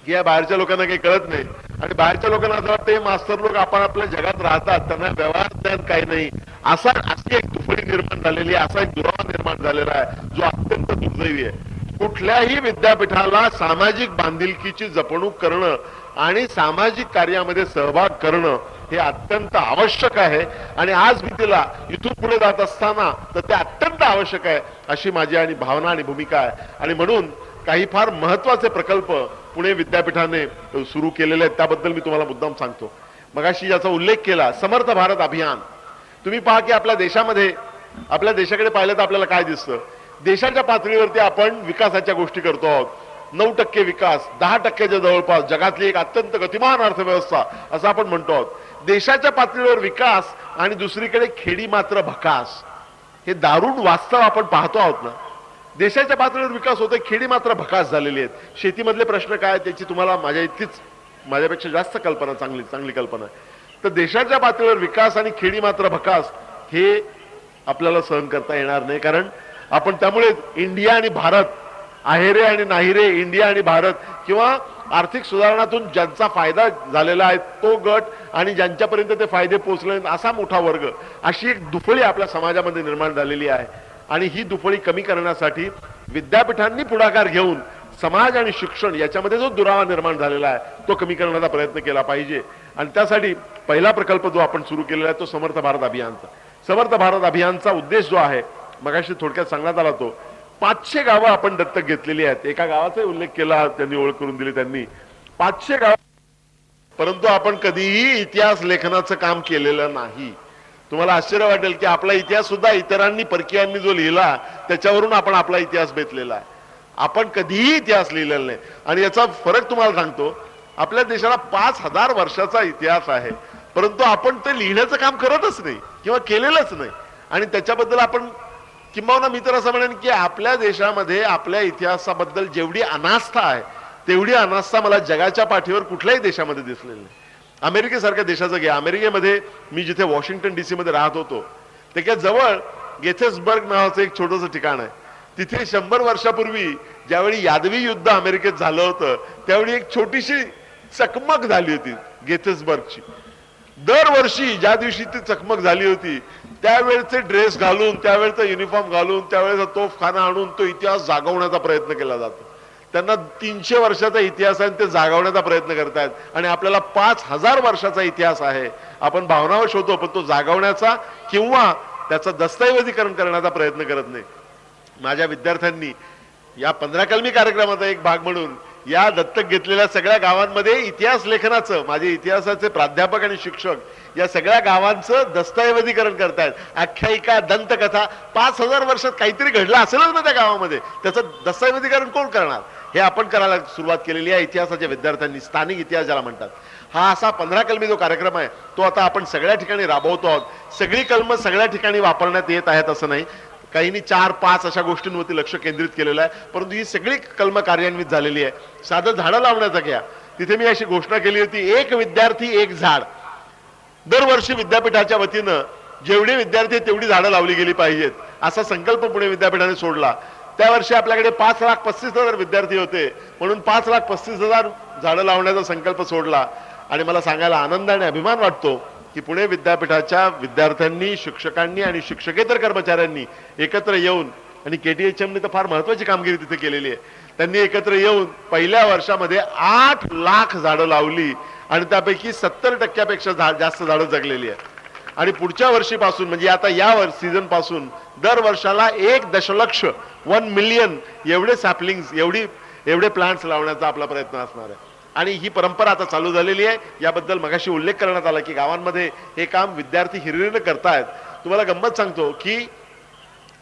की या बाहेरच्या लोकांना काही कळत नाही, आणि बाहेरच्या लोकांना असं वाटतं हे मास्तर लोक आपण आपल्या जगात राहतात, त्यांना व्यवहार ज्ञान काही नाही. अशी एक दुफळी निर्माण झालेली आहे, असा एक दुरावा निर्माण झालेला आहे जो अत्यंत दुर्दैवी आहे. कुठल्याही विद्यापीठाला सामाजिक बांधिलकीची जपणूक करणं आणि सामाजिक कार्यामध्ये सहभाग करणं हे अत्यंत आवश्यक आहे, आणि आज मी तिला इथून पुढे जात असताना तर ते अत्यंत आवश्यक आहे अशी माझी आणि भावना आणि भूमिका आहे. आणि म्हणून काही फार महत्वाचे प्रकल्प पुणे विद्यापीठाने सुरू केलेले आहेत, त्याबद्दल मी तुम्हाला मुद्दाम सांगतो. मगाशी याचा उल्लेख केला, समर्थ भारत अभियान. तुम्ही पहा की आपल्या देशामध्ये, आपल्या देशाकडे पाहिलं तर आपल्याला काय दिसतं, देशाच्या पातळीवरती आपण विकासाच्या गोष्टी करतो आहोत. 9% विकास, 10%च्या जवळपास, जगातली एक अत्यंत गतिमान अर्थव्यवस्था असं आपण म्हणतो आहोत. देशाच्या पातळीवर विकास आणि दुसरीकडे खेडी मात्र भकास, हे दारुण वास्तव आपण पाहतो आहोत ना. देशाच्या पातळीवर विकास होतोय, खेडी मात्र भकास झालेली आहेत. शेतीमधले प्रश्न काय त्याची तुम्हाला माझ्यापेक्षा जास्त कल्पना, चांगली कल्पना आहे. तर देशाच्या पातळीवर विकास आणि खेडी मात्र भकास हे आपल्याला सहन करता येणार नाही, कारण आपण त्यामुळे इंडिया आणि भारत, आहेरे आणि नाहीरे, इंडिया आणि भारत, किंवा आर्थिक सुधारणातून ज्यांचा फायदा झालेला आहे तो गट आणि ज्यांच्यापर्यंत ते फायदे पोहोचले असा मोठा वर्ग, अशी एक दुफळी आपल्या समाजामध्ये निर्माण झालेली आहे. आणि ही दुफळी कमी करण्यासाठी विद्यापीठांनी पुढाकार घेऊन समाज आणि शिक्षण याच्यामध्ये जो दुरावा निर्माण झालेला आहे तो कमी करण्याचा प्रयत्न केला पाहिजे. आणि त्यासाठी पहिला प्रकल्प जो आपण सुरू केलेला आहे तो समर्थ भारत अभियानचा. समर्थ भारत अभियानचा उद्देश जो आहे मगाशी थोडक्यात सांगण्यात आला, तो 500 गावं आपण दत्तक घेतलेली आहेत. एका गावाचा उल्लेख केला, त्यांनी ओळख करून दिली त्यांनी, 500 गाव. परंतु आपण कधीही इतिहास लेखनाचं काम केलेलं नाही. तुम्हाला आश्चर्य वाटेल की आपला इतिहास सुद्धा इतरांनी, परकीयांनी जो लिहिला त्याच्यावरून आपण आपला इतिहास बेतलेला आहे. आपण कधीही इतिहास लिहिलेला नाही. आणि याचा फरक तुम्हाला सांगतो, आपल्या देशाला 5000 वर्षाचा इतिहास आहे, परंतु आपण ते लिहिण्याचं काम करतच नाही किंवा केलेलंच नाही. आणि त्याच्याबद्दल आपण, किंबहुना मी तर असं म्हणेन की आपल्या देशामध्ये आपल्या इतिहासाबद्दल जेवढी अनास्था आहे तेवढी अनास्था मला जगाच्या पाठीवर कुठल्याही देशामध्ये दिसलेली नाही. अमेरिकेसारख्या देशाचं घ्या, अमेरिकेमध्ये मी जिथे वॉशिंग्टन DC मध्ये राहत होतो त्याच्या जवळ गेथेसबर्ग नावाचं एक छोटंसं ठिकाण आहे. तिथे 100 वर्षापूर्वी ज्यावेळी यादवी युद्ध अमेरिकेत झालं होतं त्यावेळी एक छोटीशी चकमक झाली होती गेथेसबर्गची. दरवर्षी ज्या दिवशी ती चकमक झाली होती त्यावेळेचे ड्रेस घालून, त्यावेळेचा युनिफॉर्म घालून, त्यावेळेचा तोफखाना आणून तो इतिहास जागवण्याचा प्रयत्न केला जातो. त्यांना 300 वर्षाचा इतिहास आहे, ते जागवण्याचा प्रयत्न करतायत. आणि आपल्याला 5000 वर्षाचा इतिहास आहे. आपण भावनावश होतो, पण तो जागवण्याचा किंवा त्याचं दस्तऐवजीकरण करण्याचा प्रयत्न करत नाही. माझ्या विद्यार्थ्यांनी या 15 कलमी कार्यक्रमाचा एक भाग म्हणून या दत्तक घेतलेल्या सगळ्या गावांमध्ये इतिहास लेखनाचं, माझे इतिहासाचे प्राध्यापक आणि शिक्षक या सगळ्या गावांचं दस्तऐवजीकरण करतायत. आख्यायिका, दंतकथा, 5000 वर्षात काहीतरी घडलं असेलच ना त्या गावामध्ये, त्याचं दस्तऐवजीकरण कोण करणार? हे आपण करायला सुरुवात केलेली आहे इतिहासाच्या विद्यार्थ्यांनी. स्थानिक इतिहास ज्याला म्हणतात, हा असा 15 कलमी जो कार्यक्रम आहे तो आता आपण सगळ्या ठिकाणी राबवतो आहोत. सगळी कलम सगळ्या ठिकाणी वापरण्यात येत आहेत असं नाही, काहींनी 4-5 अशा गोष्टींवरती लक्ष केंद्रित केलेलं आहे, परंतु ही सगळी कलम कार्यान्वित झालेली आहे. साधं झाडं लावण्याचं घ्या, तिथे मी अशी घोषणा केली होती, 1 विद्यार्थी 1 झाड. दरवर्षी विद्यापीठाच्या वतीनं जेवढे विद्यार्थी तेवढी झाडं लावली गेली पाहिजेत असा संकल्प पुणे विद्यापीठाने सोडला. त्या वर्षी आपल्याकडे 5,35,000 विद्यार्थी होते, म्हणून 5,35,000 झाडं लावण्याचा संकल्प सोडला. आणि मला सांगायला आनंद आणि अभिमान वाटतो की पुणे विद्यापीठाच्या विद्यार्थ्यांनी, शिक्षकांनी आणि शिक्षकेतर कर्मचाऱ्यांनी एकत्र येऊन, आणि KTHM ने तर फार महत्वाची कामगिरी तिथे केलेली आहे, त्यांनी एकत्र येऊन पहिल्या वर्षामध्ये 8 लाख झाडं लावली आणि त्यापैकी 70% जास्त झाडं जगलेली आहेत. आणि पुढच्या वर्षीपासून म्हणजे आता या सीझन पासून दर वर्षाला 1 दशलक्ष 1 मिलियन एवढे सॅपलिंग्स, एवढे प्लांट्स लावण्याचा आपला प्रयत्न असणार आहे. आणि ही परंपरा आता चालू झालेली आहे. याबद्दल मगाशी उल्लेख करण्यात आला की गावांमध्ये हे काम विद्यार्थी हिरिरीने करतायत. तुम्हाला गंमत सांगतो की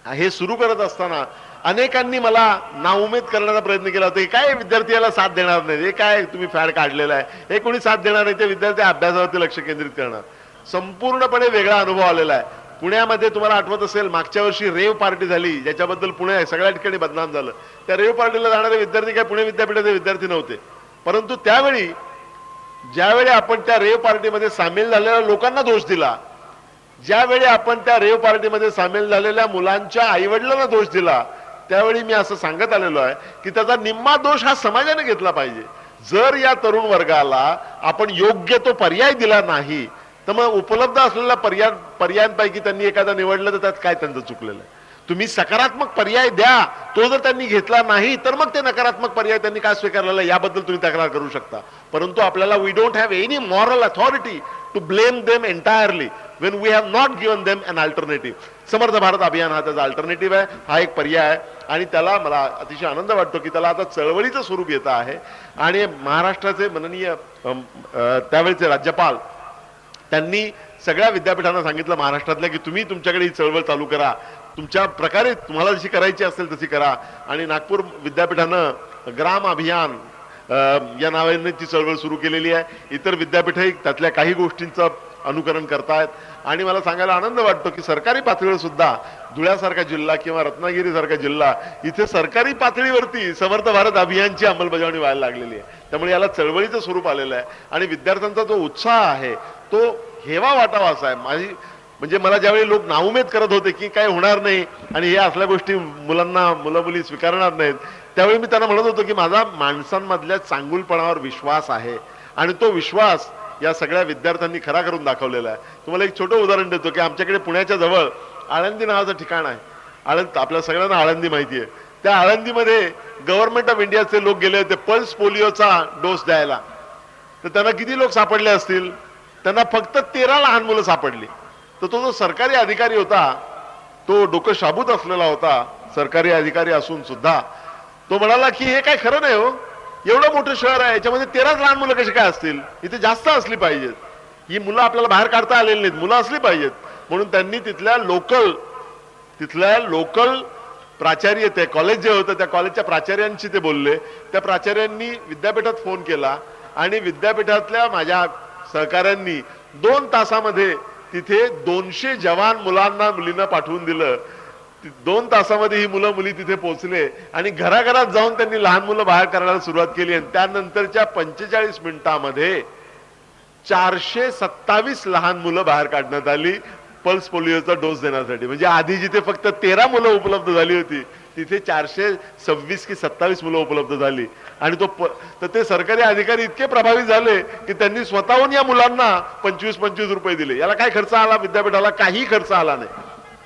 हे सुरू करत असताना अनेकांनी मला नाउमेद करण्याचा प्रयत्न केला होता. काय विद्यार्थी याला साथ देणार नाही, हे काय तुम्ही फॅड काढलेला आहे, हे कोणी साथ देणार नाही, ते विद्यार्थी अभ्यासावरती लक्ष केंद्रित करणार. संपूर्णपणे वेगळा अनुभव आलेला आहे. पुण्यामध्ये तुम्हाला आठवत असेल मागच्या वर्षी रेव पार्टी झाली, ज्याच्याबद्दल पुणे सगळ्या ठिकाणी बदनाम झालं. त्या रेव पार्टीला जाणारे विद्यार्थी काय पुणे विद्यापीठाचे विद्यार्थी नव्हते, परंतु त्यावेळी ज्यावेळी आपण त्या रेव पार्टीमध्ये सामील झालेल्या लोकांना दोष दिला, ज्यावेळी आपण त्या रेव पार्टीमध्ये सामील झालेल्या मुलांच्या आईवडिलांना दोष दिला, त्यावेळी मी असं सांगत आलेलो आहे की त्याचा निम्मा दोष हा समाजाने घेतला पाहिजे. जर या तरुण वर्गाला आपण योग्य तो पर्याय दिला नाही तर मग उपलब्ध असलेल्या पर्यायांपैकी त्यांनी एखादा निवडलं तर त्यात काय त्यांचं चुकलेलं आहे. तुम्ही सकारात्मक पर्याय द्या, तो जर त्यांनी घेतला नाही तर मग ते नकारात्मक पर्याय त्यांनी का स्वीकारलेला याबद्दल तुम्ही तक्रार करू शकता. परंतु आपल्याला we don't have any moral authority to blame them entirely when we have not given them an alternative. Samarth Bharat Abhiyan हा त्याचा अल्टरनेटिव्ह आहे, हा एक पर्याय आहे आणि त्याला मला अतिशय आनंद वाटतो की त्याला आता चळवळीचं स्वरूप येत आहे. आणि महाराष्ट्राचे माननीय त्यावेळेचे राज्यपाल त्यांनी सगळ्या विद्यापीठांना सांगितलं महाराष्ट्रातल्या की तुम्ही तुमच्याकडे ही चळवळ चालू करा, तुमच्या प्रकारे तुम्हाला जशी करायची असेल तशी करा. आणि नागपूर विद्यापीठानं ग्राम अभियान या नावाने ती चळवळ सुरू केलेली आहे. इतर विद्यापीठही त्यातल्या काही गोष्टींचं अनुकरण करतायत. आणि मला सांगायला आनंद वाटतो की सरकारी पातळीवर सुद्धा धुळ्यासारखा जिल्हा किंवा रत्नागिरी सारखा जिल्हा इथे सरकारी पातळीवरती समर्थ भारत अभियानची अंमलबजावणी व्हायला लागलेली आहे. त्यामुळे याला चळवळीचं स्वरूप आलेलं आहे आणि विद्यार्थ्यांचा जो उत्साह आहे तो हेवा वाटावा असा आहे. म्हणजे मला ज्यावेळी लोक नाउमेद करत होते की काय होणार नाही आणि हे असल्या गोष्टी मुलं मुली स्वीकारणार नाहीत, त्यावेळी मी त्यांना म्हणत होतो की माझा माणसांमधल्या चांगुलपणावर विश्वास आहे आणि तो विश्वास या सगळ्या विद्यार्थ्यांनी खरा करून दाखवलेला आहे. तुम्हाला एक छोटं उदाहरण देतो की आमच्याकडे पुण्याच्या जवळ आळंदी नावाचं ठिकाण आहे. आपल्या सगळ्यांना आळंदी माहिती आहे. त्या आळंदीमध्ये गव्हर्नमेंट ऑफ इंडियाचे लोक गेले होते पल्स पोलिओचा डोस द्यायला. तर त्यांना किती लोक सापडले असतील? त्यांना फक्त 13 लहान मुलं सापडली. तर तो जो सरकारी अधिकारी होता तो डोकं शाबूत असलेला होता, सरकारी अधिकारी असून सुद्धा तो म्हणाला की हे काय खरं नाही हो, एवढं मोठं शहर आहे याच्यामध्ये 13 लहान मुलं कशी काय असतील, इथे जास्त असली पाहिजेत, ही मुलं आपल्याला बाहेर काढता आलेली नाहीत, मुलं असली पाहिजेत. म्हणून त्यांनी तिथल्या लोकल प्राचार्य, ते कॉलेज जे होतं त्या कॉलेजच्या प्राचार्यांशी ते बोलले. त्या प्राचार्यांनी विद्यापीठात फोन केला आणि विद्यापीठातल्या माझ्या सहकाऱ्यांनी 2 तासामध्ये तिथे 200 जवान मुलींना पाठवून दिलं. 2 तासामध्ये ही मुलं मुली तिथे पोहोचले आणि घराघरात जाऊन त्यांनी लहान मुलं बाहेर करायला सुरुवात केली. आणि त्यानंतरच्या 45 मिनिटांमध्ये 427 लहान मुलं बाहेर काढण्यात आली पल्स पोलिओचा डोस देण्यासाठी. म्हणजे आधी जिथे फक्त 13 मुलं उपलब्ध झाली होती तिथे 426 की 27 मुलं उपलब्ध झाली. आणि तर ते सरकारी अधिकारी इतके प्रभावित झाले की त्यांनी स्वतःहून या मुलांना 25-25 रुपये दिले. याला काय खर्च आला? विद्यापीठाला काही खर्च आला नाही.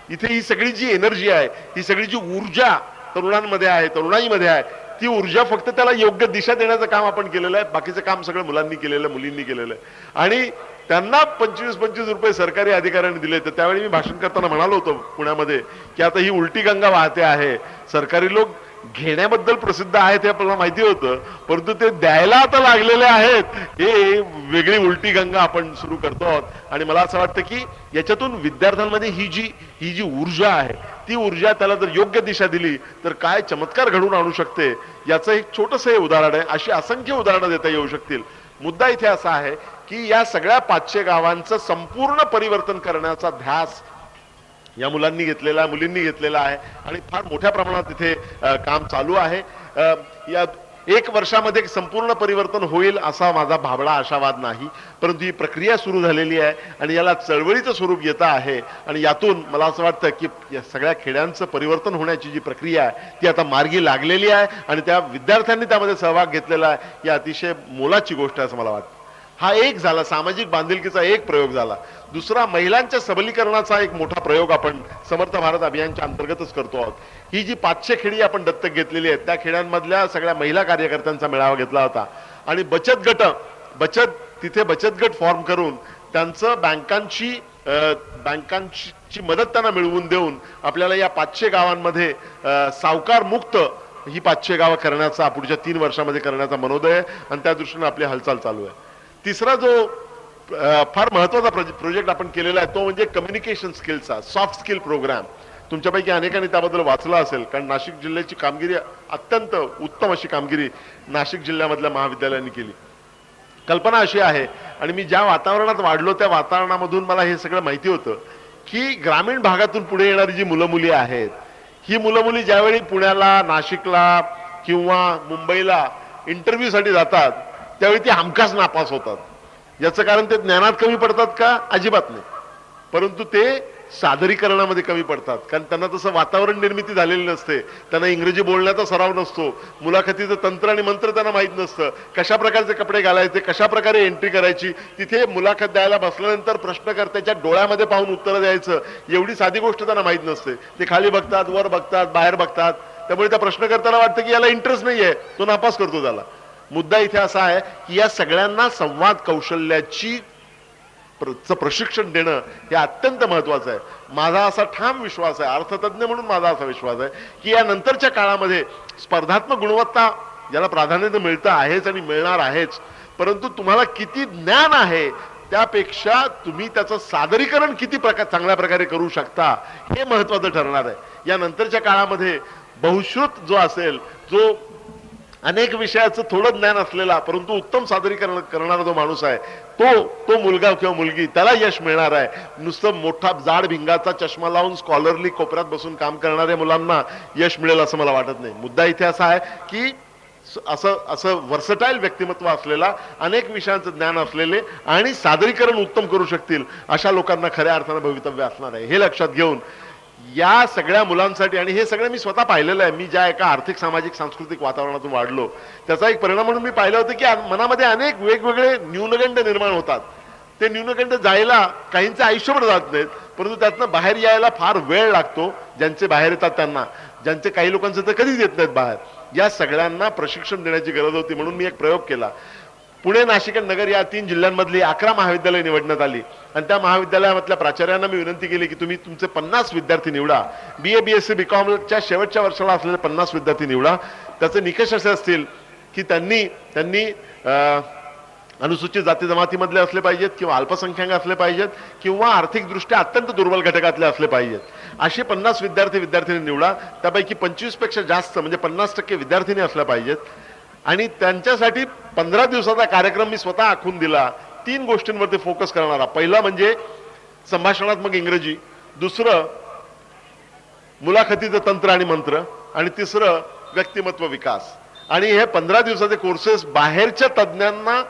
इथे ही सगळी जी एनर्जी आहे, ही सगळी जी ऊर्जा तरुणांमध्ये आहे, तरुणाईमध्ये आहे, ती ऊर्जा फक्त त्याला योग्य दिशा देण्याचं काम आपण केलेलं आहे. बाकीचं काम सगळं मुलांनी केलेलं, मुलींनी केलेलं आहे. आणि त्यांना 25-25 रुपये सरकारी अधिकाऱ्यांनी दिले. तर त्यावेळी मी भाषण करताना म्हणालो होतो पुण्यामध्ये की आता ही उलटी गंगा वाहते आहे. सरकारी लोक घेण्याबद्दल प्रसिद्ध आहेत हे आपल्याला माहिती होतं, परंतु ते द्यायला आता लागलेले आहेत. हे वेगळी उलटी गंगा आपण सुरू करतो आहोत. आणि मला असं वाटतं की याच्यातून विद्यार्थ्यांमध्ये ही जी ऊर्जा आहे, ती ऊर्जा त्याला जर योग्य दिशा दिली तर काय चमत्कार घडवून आणू शकते याचं एक छोटंसं हे उदाहरण आहे. अशी असंख्य उदाहरणं देता येऊ शकतील. मुद्दा इथे असा आहे की या सगळ्या 500 गावांचं संपूर्ण परिवर्तन करण्याचा ध्यास या मुलांनी घेतलेला, मुलींनी घेतलेला आहे आणि फार मोठ्या प्रमाणात तिथे काम चालू आहे. या 1 वर्षामध्ये संपूर्ण परिवर्तन होईल असा माझा भाबडा आशावाद नाही, परंतु ही प्रक्रिया सुरू झालेली आहे आणि याला चळवळीचं स्वरूप येतं आहे. आणि यातून मला असं वाटतं की या सगळ्या खेड्यांचं परिवर्तन होण्याची जी प्रक्रिया आहे ती आता मार्गी लागलेली आहे आणि त्या विद्यार्थ्यांनी त्यामध्ये सहभाग घेतलेला आहे. ही अतिशय मोलाची गोष्ट आहे असं मला वाटतं. हा एक झाला, सामाजिक बांधिलकीचा एक प्रयोग झाला. दुसरा, महिलांच्या सबलीकरणाचा एक मोठा प्रयोग आपण समर्थ भारत अभियानच्या अंतर्गतच करतो आहोत. ही जी 500 खेडी आपण दत्तक घेतलेली आहेत त्या खेड्यांमधल्या सगळ्या महिला कार्यकर्त्यांचा मेळावा घेतला होता आणि बचत गट फॉर्म करून त्यांचं बँकांची मदत त्यांना मिळवून देऊन आपल्याला या 500 गावांमध्ये सावकार मुक्त ही 500 गावं करण्याचा पुढच्या 3 वर्षामध्ये करण्याचा मनोदय आहे आणि त्या दृष्टीने आपली हालचाल चालू आहे. तिसरा जो फार महत्वाचा प्रोजेक्ट आपण केलेला आहे तो म्हणजे कम्युनिकेशन स्किलचा सॉफ्ट स्किल प्रोग्राम. तुमच्यापैकी अनेकांनी त्याबद्दल वाचलं असेल, कारण नाशिक जिल्ह्याची कामगिरी अत्यंत उत्तम अशी कामगिरी नाशिक जिल्ह्यामधल्या महाविद्यालयांनी केली. कल्पना अशी आहे आणि मी ज्या वातावरणात वाढलो त्या वातावरणामधून मला हे सगळं माहिती होतं की ग्रामीण भागातून पुढे येणारी जी मुलं मुली आहेत, ही मुलं मुली ज्यावेळी पुण्याला, नाशिकला किंवा मुंबईला इंटरव्ह्यूसाठी जातात त्यावेळी ती हमखास नापास होतात. याचं कारण ते ज्ञानात कमी पडतात का? अजिबात नाही. परंतु ते सादरीकरणामध्ये कमी पडतात, कारण त्यांना तसं वातावरण निर्मिती झालेली नसते, त्यांना इंग्रजी बोलण्याचा सराव नसतो, मुलाखतीचं तंत्र आणि मंत्र त्यांना माहीत नसतं, कशा प्रकारचे कपडे घालायचे, कशा प्रकारे एंट्री करायची, तिथे मुलाखत द्यायला बसल्यानंतर प्रश्नकर्त्याच्या डोळ्यामध्ये पाहून उत्तर द्यायचं, एवढी साधी गोष्ट त्यांना माहीत नसते. ते खाली बघतात, वर बघतात, बाहेर बघतात, त्यामुळे त्या प्रश्नकर्त्याला वाटतं की याला इंटरेस्ट नाहीये, तो नापास करतो त्याला. मुद्दा इथे असा आहे की या सगळ्यांना संवाद कौशल्याची प्रशिक्षण देणं हे अत्यंत महत्वाचं आहे. माझा असा ठाम विश्वास आहे, अर्थतज्ञ म्हणून माझा असा विश्वास आहे की या नंतरच्या काळामध्ये स्पर्धात्मक गुणवत्ता ज्याला प्राधान्य मिळतं आहेच आणि मिळणार आहेच, परंतु तुम्हाला किती ज्ञान आहे त्यापेक्षा तुम्ही त्याचं सादरीकरण किती चांगल्या प्रकारे करू शकता हे महत्वाचं ठरणार आहे. या नंतरच्या काळामध्ये बहुश्रुत जो असेल, जो अनेक विषयाचं थोडं ज्ञान असलेला परंतु उत्तम सादरीकरण करणारा जो माणूस आहे, तो मुलगा किंवा मुलगी, त्याला यश मिळणार आहे. नुसतं मोठा जाड भिंगाचा चष्मा लावून स्कॉलरली कोपऱ्यात बसून काम करणाऱ्या मुलांना यश मिळेल असं मला वाटत नाही. मुद्दा इथे असा आहे की असं वर्सटाईल व्यक्तिमत्व असलेला, अनेक विषयांचं ज्ञान असलेले आणि सादरीकरण उत्तम करू शकतील अशा लोकांना खऱ्या अर्थानं भवितव्य असणार आहे. हे लक्षात घेऊन या सगळ्या मुलांसाठी, आणि हे सगळं मी स्वतः पाहिलेलं आहे, मी ज्या एका आर्थिक सामाजिक सांस्कृतिक वातावरणातून वाढलो त्याचा एक परिणाम म्हणून मी पाहिलं होतं की मनामध्ये अनेक वेगवेगळे न्यूनगंड निर्माण होतात. ते न्यूनगंड जायला काहींचे आयुष्यभर जात नाहीत, परंतु त्यातनं बाहेर यायला फार वेळ लागतो. ज्यांचे बाहेर येतात त्यांना, ज्यांचे काही लोकांचं तर कधीच येत नाहीत बाहेर, या सगळ्यांना प्रशिक्षण देण्याची गरज होती. म्हणून मी एक प्रयोग केला. पुणे, नाशिक आणि नगर या 3 जिल्ह्यांमधली 11 महाविद्यालय निवडण्यात आली आणि त्या महाविद्यालयामधल्या प्राचार्यांना मी विनंती केली की तुम्ही तुमचे 50 विद्यार्थी निवडा. BA BSc BComच्या शेवटच्या वर्षाला असलेले 50 विद्यार्थी निवडा. त्याचे निकष असे असतील की त्यांनी अनुसूचित जाती जमातीमधले असले पाहिजेत किंवा अल्पसंख्याक असले पाहिजेत किंवा आर्थिकदृष्ट्या अत्यंत दुर्बल घटकातले असले पाहिजेत. असे 50 विद्यार्थी निवडा. त्यापैकी 25 पेक्षा जास्त म्हणजे 50% विद्यार्थिनी असल्या पाहिजेत आणि त्यांच्यासाठी 15 दिवसाचा कार्यक्रम मी स्वतः आखून दिला. 3 गोष्टींवरती फोकस करणारा. पहिला म्हणजे संभाषणात्मक इंग्रजी, दुसरं मुलाखतीचं तंत्र आणि मंत्र, आणि तिसरं व्यक्तिमत्व विकास. आणि हे 15 दिवसाचे कोर्सेस बाहेरच्या तज्ज्ञांना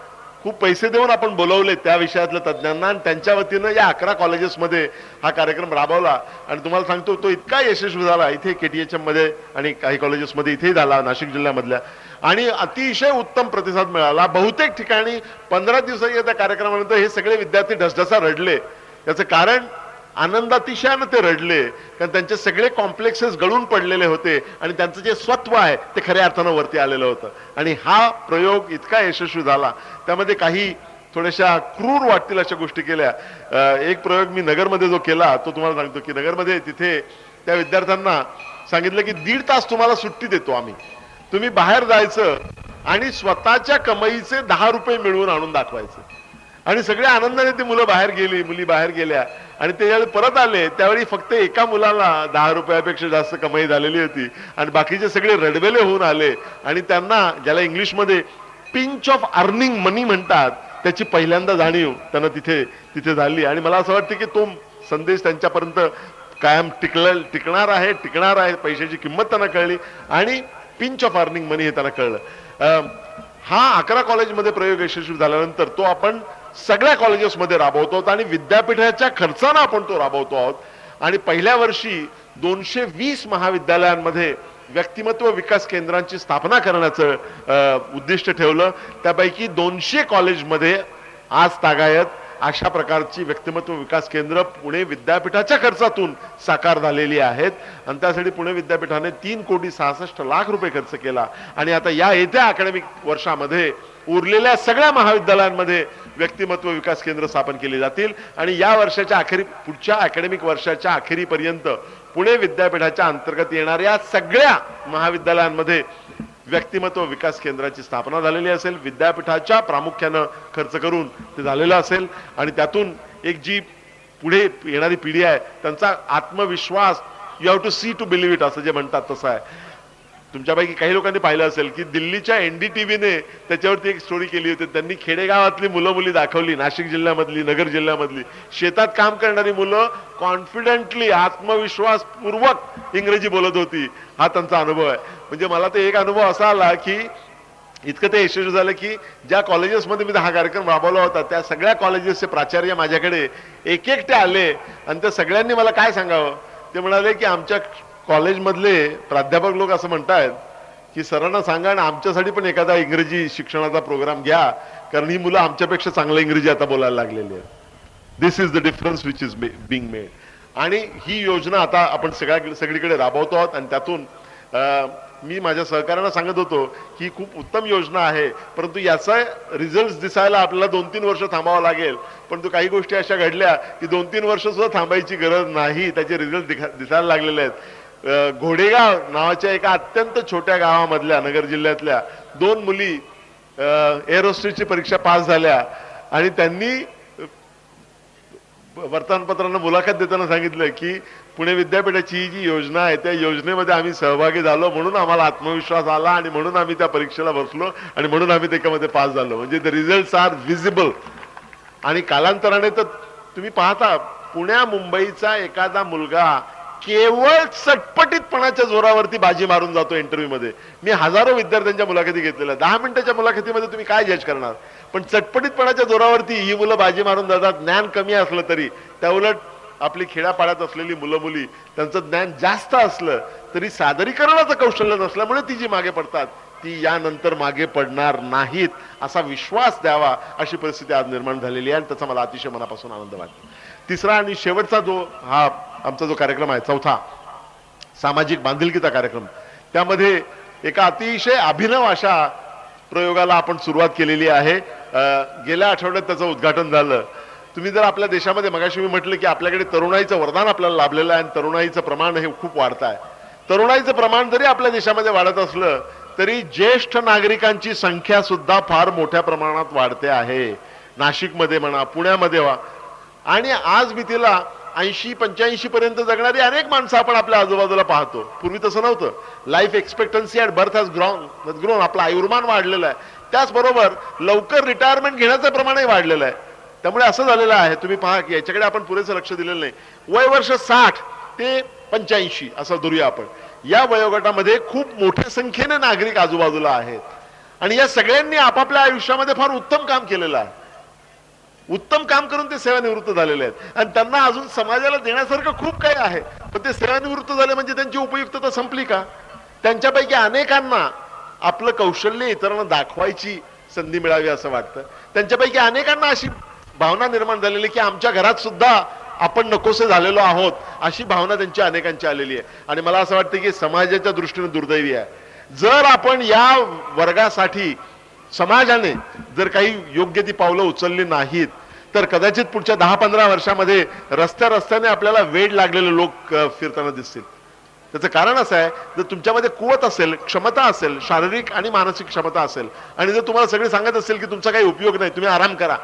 खूप पैसे देऊन आपण बोलवले, त्या विषयातल्या तज्ज्ञांना, आणि त्यांच्या वतीनं या 11 कॉलेजेसमध्ये हा कार्यक्रम राबवला. आणि तुम्हाला सांगतो तो इतका यशस्वी झाला, इथे KTHM मध्ये आणि काही कॉलेजेसमध्ये इथेही झाला नाशिक जिल्ह्यामधल्या, आणि अतिशय उत्तम प्रतिसाद मिळाला. बहुतेक ठिकाणी 15 दिवसाच्या त्या कार्यक्रमानंतर हे सगळे विद्यार्थी ढसढसा रडले. याचं कारण आनंदातिशयानं ते रडले, कारण त्यांचे सगळे कॉम्प्लेक्सेस गळून पडलेले होते आणि त्यांचं जे स्वत्व आहे ते खऱ्या अर्थानं वरती आलेलं होतं. आणि हा प्रयोग इतका यशस्वी झाला. त्यामध्ये काही थोड्याशा क्रूर वाटतील अशा गोष्टी केल्या. एक प्रयोग मी नगरमध्ये जो केला तो तुम्हाला सांगतो की नगरमध्ये तिथे त्या विद्यार्थ्यांना सांगितलं की 1.5 तास तुम्हाला सुट्टी देतो आम्ही, तुम्ही बाहेर जायचं आणि स्वतःच्या कमाईचे 10 रुपये मिळवून आणून दाखवायचे. आणि सगळ्या आनंदाने ती मुलं बाहेर गेली, मुली बाहेर गेल्या आणि ते ज्यावेळी परत आले त्यावेळी फक्त एका मुलाला 10 रुपयापेक्षा जास्त कमाई झालेली होती आणि बाकीचे सगळे रडवेले होऊन आले. आणि त्यांना, ज्याला इंग्लिशमध्ये पिंच ऑफ अर्निंग मनी म्हणतात, त्याची पहिल्यांदा जाणीव त्यांना तिथे झाली. आणि मला असं वाटतं की तो संदेश त्यांच्यापर्यंत कायम टिकणार आहे. पैशाची किंमत त्यांना कळली आणि पिंच ऑफ अर्निंग मनी हे त्यांना कळलं. हा 11 कॉलेजमध्ये प्रयोग यशस्वी झाल्यानंतर तो आपण सगळ्या कॉलेजेसमध्ये राबवतो आणि विद्यापीठाच्या खर्चानं आपण तो राबवतो आहोत. आणि पहिल्या वर्षी 220 महाविद्यालयांमध्ये व्यक्तिमत्व विकास केंद्रांची स्थापना करण्याचं उद्दिष्ट ठेवलं. त्यापैकी 200 कॉलेजमध्ये आज तागायत अशा प्रकारची व्यक्तिमत्व विकास केंद्र पुणे विद्यापीठाच्या खर्चातून साकार झालेली आहेत. आणि त्यासाठी पुणे विद्यापीठाने 3,66,00,000 रुपये खर्च केला. आणि आता या येत्या अकॅडमिक वर्षामध्ये उरलेल्या सगळ्या महाविद्यालयांमध्ये व्यक्तिमत्व विकास केंद्र स्थापन केली जातील. आणि या वर्षाच्या पुढच्या अकॅडमिक वर्षाच्या अखेरीपर्यंत पुणे विद्यापीठाच्या अंतर्गत येणाऱ्या सगळ्या महाविद्यालयांमध्ये व्यक्तिमत्व विकास केंद्राची स्थापना झालेली असेल. विद्यापीठाच्या प्रामुख्यानं खर्च करून ते झालेलं असेल. आणि त्यातून एक जी पुढे येणारी पिढी आहे त्यांचा आत्मविश्वास, you have to see to believe it असं जे म्हणतात तसं आहे. तुमच्यापैकी काही लोकांनी पाहिलं असेल की दिल्लीच्या NDTVने त्याच्यावरती एक स्टोरी केली होती. त्यांनी खेडेगावातली मुलं मुली दाखवली, नाशिक जिल्ह्यामधली, नगर जिल्ह्यामधली. शेतात काम करणारी मुलं कॉन्फिडेंटली, आत्मविश्वासपूर्वक इंग्रजी बोलत होती. हा त्यांचा अनुभव आहे. म्हणजे मला तर एक अनुभव असा आला की इतकं ते यशस्वी झालं की ज्या कॉलेजेसमध्ये मी हा कार्यक्रम राबवला होता त्या सगळ्या कॉलेजेसचे प्राचार्य माझ्याकडे एक एकटे आले आणि त्या सगळ्यांनी मला काय सांगावं, ते म्हणाले की आमच्या कॉलेजमधले प्राध्यापक लोक असं म्हणतायत की सरांना सांगा आणि आमच्यासाठी पण एखादा इंग्रजी शिक्षणाचा प्रोग्राम घ्या, कारण ही मुलं आमच्यापेक्षा चांगलं इंग्रजी आता बोलायला लागलेली आहेत. This is the difference which is being made. आणि ही योजना आता आपण सगळीकडे राबवतो आहोत आणि त्यातून मी माझ्या सहकार्यांना सांगत होतो की खूप उत्तम योजना आहे, परंतु याचा रिझल्ट दिसायला आपल्याला 2-3 वर्ष थांबावं लागेल. परंतु काही गोष्टी अशा घडल्या की 2-3 वर्ष सुद्धा थांबायची गरज नाही, त्याचे रिझल्ट दिसायला लागलेले आहेत. घोडेगाव नावाच्या एका अत्यंत छोट्या गावामधल्या नगर जिल्ह्यातल्या 2 मुली एअरोस्टेटची परीक्षा पास झाल्या आणि त्यांनी वर्तमानपत्रांना मुलाखत देताना सांगितलं की पुणे विद्यापीठाची ही जी योजना आहे त्या योजनेमध्ये आम्ही सहभागी झालो, म्हणून आम्हाला आत्मविश्वास आला आणि म्हणून आम्ही त्या परीक्षेला बसलो आणि म्हणून आम्ही त्याच्यामध्ये पास झालो. म्हणजे द रिझल्ट्स आर व्हिजिबल. आणि कालांतराने तर तुम्ही पाहता पुण्या मुंबईचा एखादा मुलगा केवळ चटपटीतपणाच्या जोरावरती बाजी मारून जातो इंटरव्ह्यू मध्ये. मी हजारो विद्यार्थ्यांच्या मुलाखती घेतलेल्या, 10 मिनिटाच्या मुलाखतीमध्ये तुम्ही काय जज करणार, पण चटपटीतपणाच्या जोरावरती ही मुलं बाजी मारून जातात. ज्ञान कमी असलं तरी, त्या उलट आपली खेड्यापाड्यात असलेली मुलं मुली त्यांचं ज्ञान जास्त असलं तरी सादरीकरणाचं कौशल्य नसल्यामुळे ती जी मागे पडतात ती यानंतर मागे पडणार नाहीत असा विश्वास द्यावा, अशी परिस्थिती आज निर्माण झालेली आहे आणि त्याचा मला अतिशय मनापासून आनंद वाटतो. तिसरा आणि शेवटचा जो हा आमचा जो कार्यक्रम आहे, चौथा सामाजिक बांधिलकीचा कार्यक्रम, त्यामध्ये एका अतिशय अभिनव अशा प्रयोगाला आपण सुरुवात केलेली आहे. गेल्या आठवड्यात त्याचं उद्घाटन झालं. तुम्ही जर आपल्या देशामध्ये, मगाशी मी म्हटलं की आपल्याकडे तरुणाईचं वरदान आपल्याला लाभलेलं आहे आणि तरुणाईचं प्रमाण हे खूप वाढत आहे. तरुणाईचं प्रमाण जरी आपल्या देशामध्ये वाढत असलं तरी ज्येष्ठ नागरिकांची संख्या सुद्धा फार मोठ्या प्रमाणात वाढते आहे. नाशिकमध्ये म्हणा, पुण्यामध्ये व्हा, आणि आज मी तिला 80-85 पर्यंत जगणारी अनेक माणसं आपण आपल्या आजूबाजूला पाहतो. पूर्वी तसं नव्हतं. Life expectancy at birth has grown. आपलं आयुर्मान वाढलेलं आहे. त्याचबरोबर लवकर रिटायरमेंट घेण्याचं प्रमाणही वाढलेलं आहे. त्यामुळे असं झालेलं आहे, तुम्ही पहा की याच्याकडे आपण पुरेसं लक्ष दिलेलं नाही. वय वर्ष 60 ते 85 असं धरूया आपण. या वयोगटामध्ये खूप मोठ्या संख्येने नागरिक आजूबाजूला आहेत आणि या सगळ्यांनी आपापल्या आयुष्यामध्ये फार उत्तम काम केलेलं आहे. उत्तम काम करून ते सेवानिवृत्त झालेले आहेत आणि त्यांना अजून समाजाला देण्यासारखं खूप काही आहे. पण ते सेवानिवृत्त झाले म्हणजे त्यांची उपयुक्तता संपली का? त्यांच्यापैकी अनेकांना आपलं कौशल्य इतरांना दाखवायची संधी मिळावी असं वाटतं. त्यांच्यापैकी अनेकांना अशी भावना निर्माण झालेली की आमच्या घरात सुद्धा आपण नकोसे झालेलो आहोत, अशी भावना त्यांच्या अनेकांची आलेली आहे. आणि मला असं वाटतं की समाजाच्या दृष्टीने दुर्दैवी आहे जर आपण या वर्गासाठी समाजाने जर काही योग्य ती पावलं उचलली नाहीत तर कदाचित पुढच्या 10-15 वर्षामध्ये रस्त्याने आपल्याला वेड लागलेले लोक फिरताना दिसतील. त्याचं कारण असं आहे, जर तुमच्यामध्ये कुवत असेल, क्षमता असेल, शारीरिक आणि मानसिक क्षमता असेल, आणि जर तुम्हाला सगळे सांगत असेल की तुमचा काही उपयोग नाही, तुम्ही आराम करा,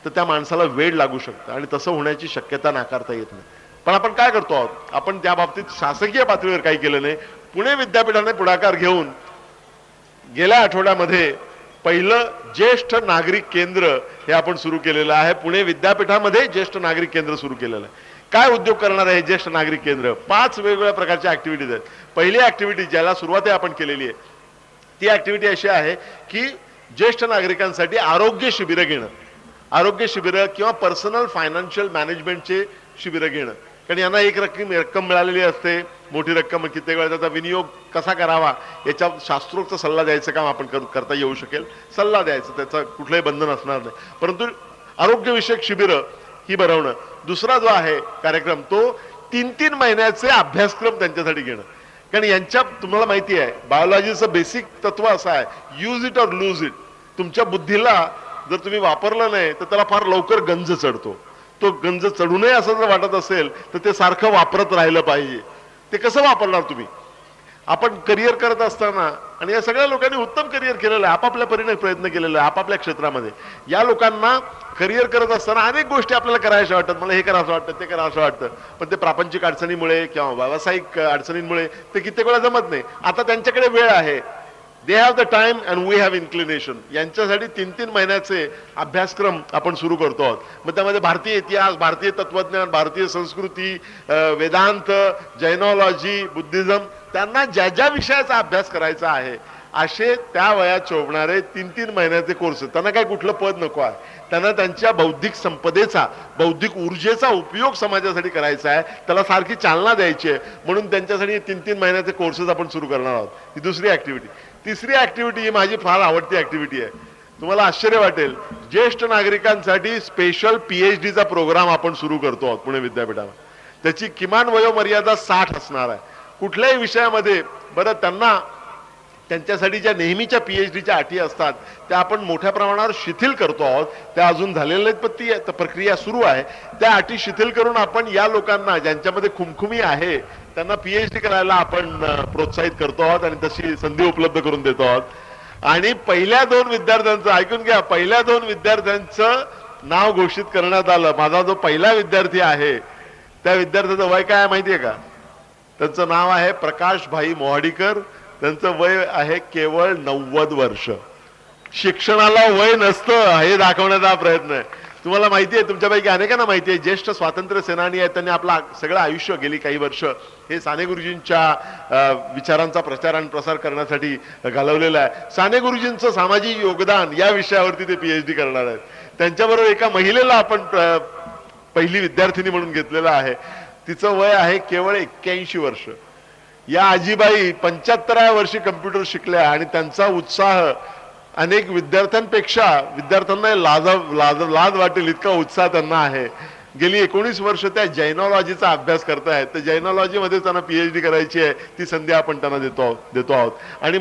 तर त्या माणसाला वेड लागू शकतं आणि तसं होण्याची शक्यता नाकारता येत नाही. पण आपण काय करतो आहोत, आपण त्या बाबतीत शासकीय पातळीवर काही केलं नाही. पुणे विद्यापीठाने पुढाकार घेऊन गेल्या आठवड्यामध्ये पहिलं ज्येष्ठ नागरिक केंद्र हे आपण सुरू केलेलं आहे. पुणे विद्यापीठामध्ये ज्येष्ठ नागरिक केंद्र सुरू केलेलं आहे. काय उद्योग करणार आहे ज्येष्ठ नागरिक केंद्र? 5 वेगवेगळ्या प्रकारच्या ऍक्टिव्हिटीज आहेत. पहिली ऍक्टिव्हिटी ज्याला सुरुवात आपण केलेली आहे ती ऍक्टिव्हिटी अशी आहे की ज्येष्ठ नागरिकांसाठी आरोग्य शिबिरं घेणं. आरोग्य शिबिरं किंवा पर्सनल फायनान्शियल मॅनेजमेंटचे शिबिरं घेणं. कारण यांना एक रक्कम मिळालेली असते, मोठी रक्कम, कित्येक वेळा त्याचा विनियोग कसा करावा याच्या शास्त्रोक्त सल्ला द्यायचं काम आपण करता येऊ शकेल. सल्ला द्यायचं, त्याचं कुठलंही बंधन असणार नाही. परंतु आरोग्यविषयक शिबिरं ही भरवणं. दुसरा जो आहे कार्यक्रम तो 3-3 महिन्याचे अभ्यासक्रम त्यांच्यासाठी घेणं. कारण यांच्या, तुम्हाला माहिती आहे बायोलॉजीचं बेसिक तत्व असं आहे, use it or lose it. तुमच्या बुद्धीला जर तुम्ही वापरलं नाही तर त्याला फार लवकर गंज चढतो. तो गंज चढू नये असं जर वाटत असेल तर ते सारखं वापरत राहिलं पाहिजे. ते कसं वापरणार तुम्ही? आपण करिअर करत असताना, आणि या सगळ्या लोकांनी उत्तम करिअर केलेलं आहे, आपापल्या परीने प्रयत्न केलेला आहे आपापल्या क्षेत्रामध्ये. या लोकांना करिअर करत असताना अनेक गोष्टी आपल्याला करायच्या वाटतात. मला हे करावं वाटतं, ते करावं असं वाटतं, पण ते प्रापंचिक अडचणीमुळे किंवा व्यावसायिक अडचणींमुळे ते कित्येक वेळा जमत नाही. आता त्यांच्याकडे वेळ आहे, they have the time and we have inclination. यांच्यासाठी 3-3 महिन्याचे अभ्यासक्रम आपण सुरू करतो आहोत. मग त्यामध्ये भारतीय इतिहास, भारतीय तत्वज्ञान, भारतीय संस्कृती, वेदांत, जैनॉलॉजी, बुद्धिझम, त्यांना ज्या ज्या विषयाचा अभ्यास करायचा आहे असे त्या वयात शोभणारे 3-3 महिन्याचे कोर्स, त्यांना काय कुठलं पद नको आहे, त्यांना त्यांच्या बौद्धिक संपदेचा, बौद्धिक ऊर्जेचा उपयोग समाजासाठी करायचा आहे, त्याला सारखी चालना द्यायची आहे, म्हणून त्यांच्यासाठी 3-3 महिन्याचे कोर्सेस आपण सुरू करणार आहोत. ही दुसरी ऍक्टिव्हिटी. तिसरी ऍक्टिव्हिटी ही माझी फार आवडती ऍक्टिव्हिटी आहे. तुम्हाला आश्चर्य वाटेल, ज्येष्ठ नागरिकांसाठी स्पेशल PhDचा प्रोग्राम आपण सुरू करतो आहोत पुणे विद्यापीठाला. त्याची किमान वयोमर्यादा 60 असणार आहे. कुठल्याही विषयामध्ये बरं, त्यांना त्यांच्यासाठी ज्या नेहमीच्या PhDच्या अटी असतात त्या आपण मोठ्या प्रमाणावर शिथिल करतो आहोत. त्या अजून झालेल्या नाहीत, पण ती प्रक्रिया सुरू आहे. त्या अटी शिथिल करून आपण या लोकांना ज्यांच्यामध्ये खुमखुमी आहे त्यांना PhD करायला आपण प्रोत्साहित करतो आहोत आणि तशी संधी उपलब्ध करून देतो आहोत. आणि पहिल्या 2 विद्यार्थ्यांचं ऐकून घ्या, पहिल्या 2 विद्यार्थ्यांचं नाव घोषित करण्यात आलं. माझा जो पहिला विद्यार्थी आहे त्या विद्यार्थ्याचं वय काय माहितीये का? त्यांचं नाव आहे प्रकाश भाई मोहाडीकर. त्यांचं वय आहे केवळ 90 वर्ष. शिक्षणाला वय नसतं हे दाखवण्याचा प्रयत्न आहे. तुम्हाला माहिती आहे, तुमच्यापैकी अनेकांना माहिती आहे, ज्येष्ठ स्वातंत्र्य सेनानी आहेत, त्यांनी आपलं सगळं आयुष्य गेली काही वर्ष हे साने गुरुजींच्या विचारांचा प्रचार आणि प्रसार करण्यासाठी घालवलेलं आहे. साने गुरुजींचं सामाजिक योगदान या विषयावरती ते PhD करणार आहेत. त्यांच्याबरोबर एका महिलेला आपण पहिली विद्यार्थिनी म्हणून घेतलेलं आहे. तिचं वय आहे केवळ 81 वर्ष. या आजीबाई 75व्या वर्षी कम्प्युटर शिकल्या आणि त्यांचा उत्साह अनेक विद्यार्थ्यांपेक्षा, विद्यार्थ्यांना लाज वाटेल इतका उत्साह त्यांना आहे. गेली 19 वर्ष त्या जैनॉलॉजीचा अभ्यास करतायत. तर जैनॉलॉजीमध्ये त्यांना PhD करायची आहे, ती संधी आपण त्यांना देतो आहोत. आणि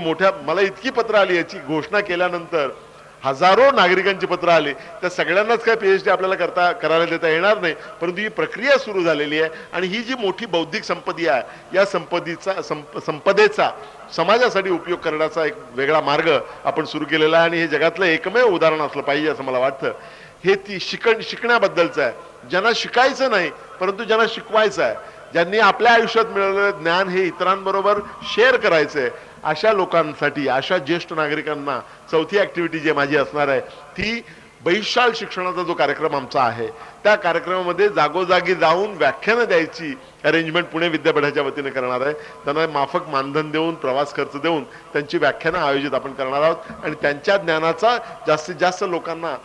मला इतकी पत्र आली, याची घोषणा केल्यानंतर हजारो नागरिकांची पत्र आली. त्या सगळ्यांनाच काय PhD आपल्याला करायला देता येणार नाही, परंतु ही प्रक्रिया सुरू झालेली आहे. आणि ही जी मोठी बौद्धिक संपत्ती आहे, या संपदेचा समाजासाठी उपयोग करण्याचा एक वेगळा मार्ग आपण सुरू केलेला आहे. आणि हे जगातलं एकमेव उदाहरण असलं पाहिजे असं मला वाटतं. हे ती शिकण्याबद्दलचं आहे. ज्यांना शिकायचं नाही परंतु ज्यांना शिकवायचं आहे, ज्यांनी आपल्या आयुष्यात मिळवलेलं ज्ञान हे इतरांबरोबर शेअर करायचंय, अशा लोकांसाठी, अशा ज्येष्ठ नागरिकांना चौथी ऍक्टिव्हिटी जी माझी असणार आहे ती बहिशाल शिक्षणाचा जो कार्यक्रम आमचा आहे, त्या कार्यक्रमामध्ये जागोजागी जाऊन व्याख्यानं द्यायची अरेंजमेंट पुणे विद्यापीठाच्या वतीने करणार आहे. त्यांना माफक मानधन देऊन, प्रवास खर्च देऊन त्यांची व्याख्यानं आयोजित आपण करणार आहोत. आणि त्यांच्या ज्ञानाचा जास्तीत जास्त लोकांना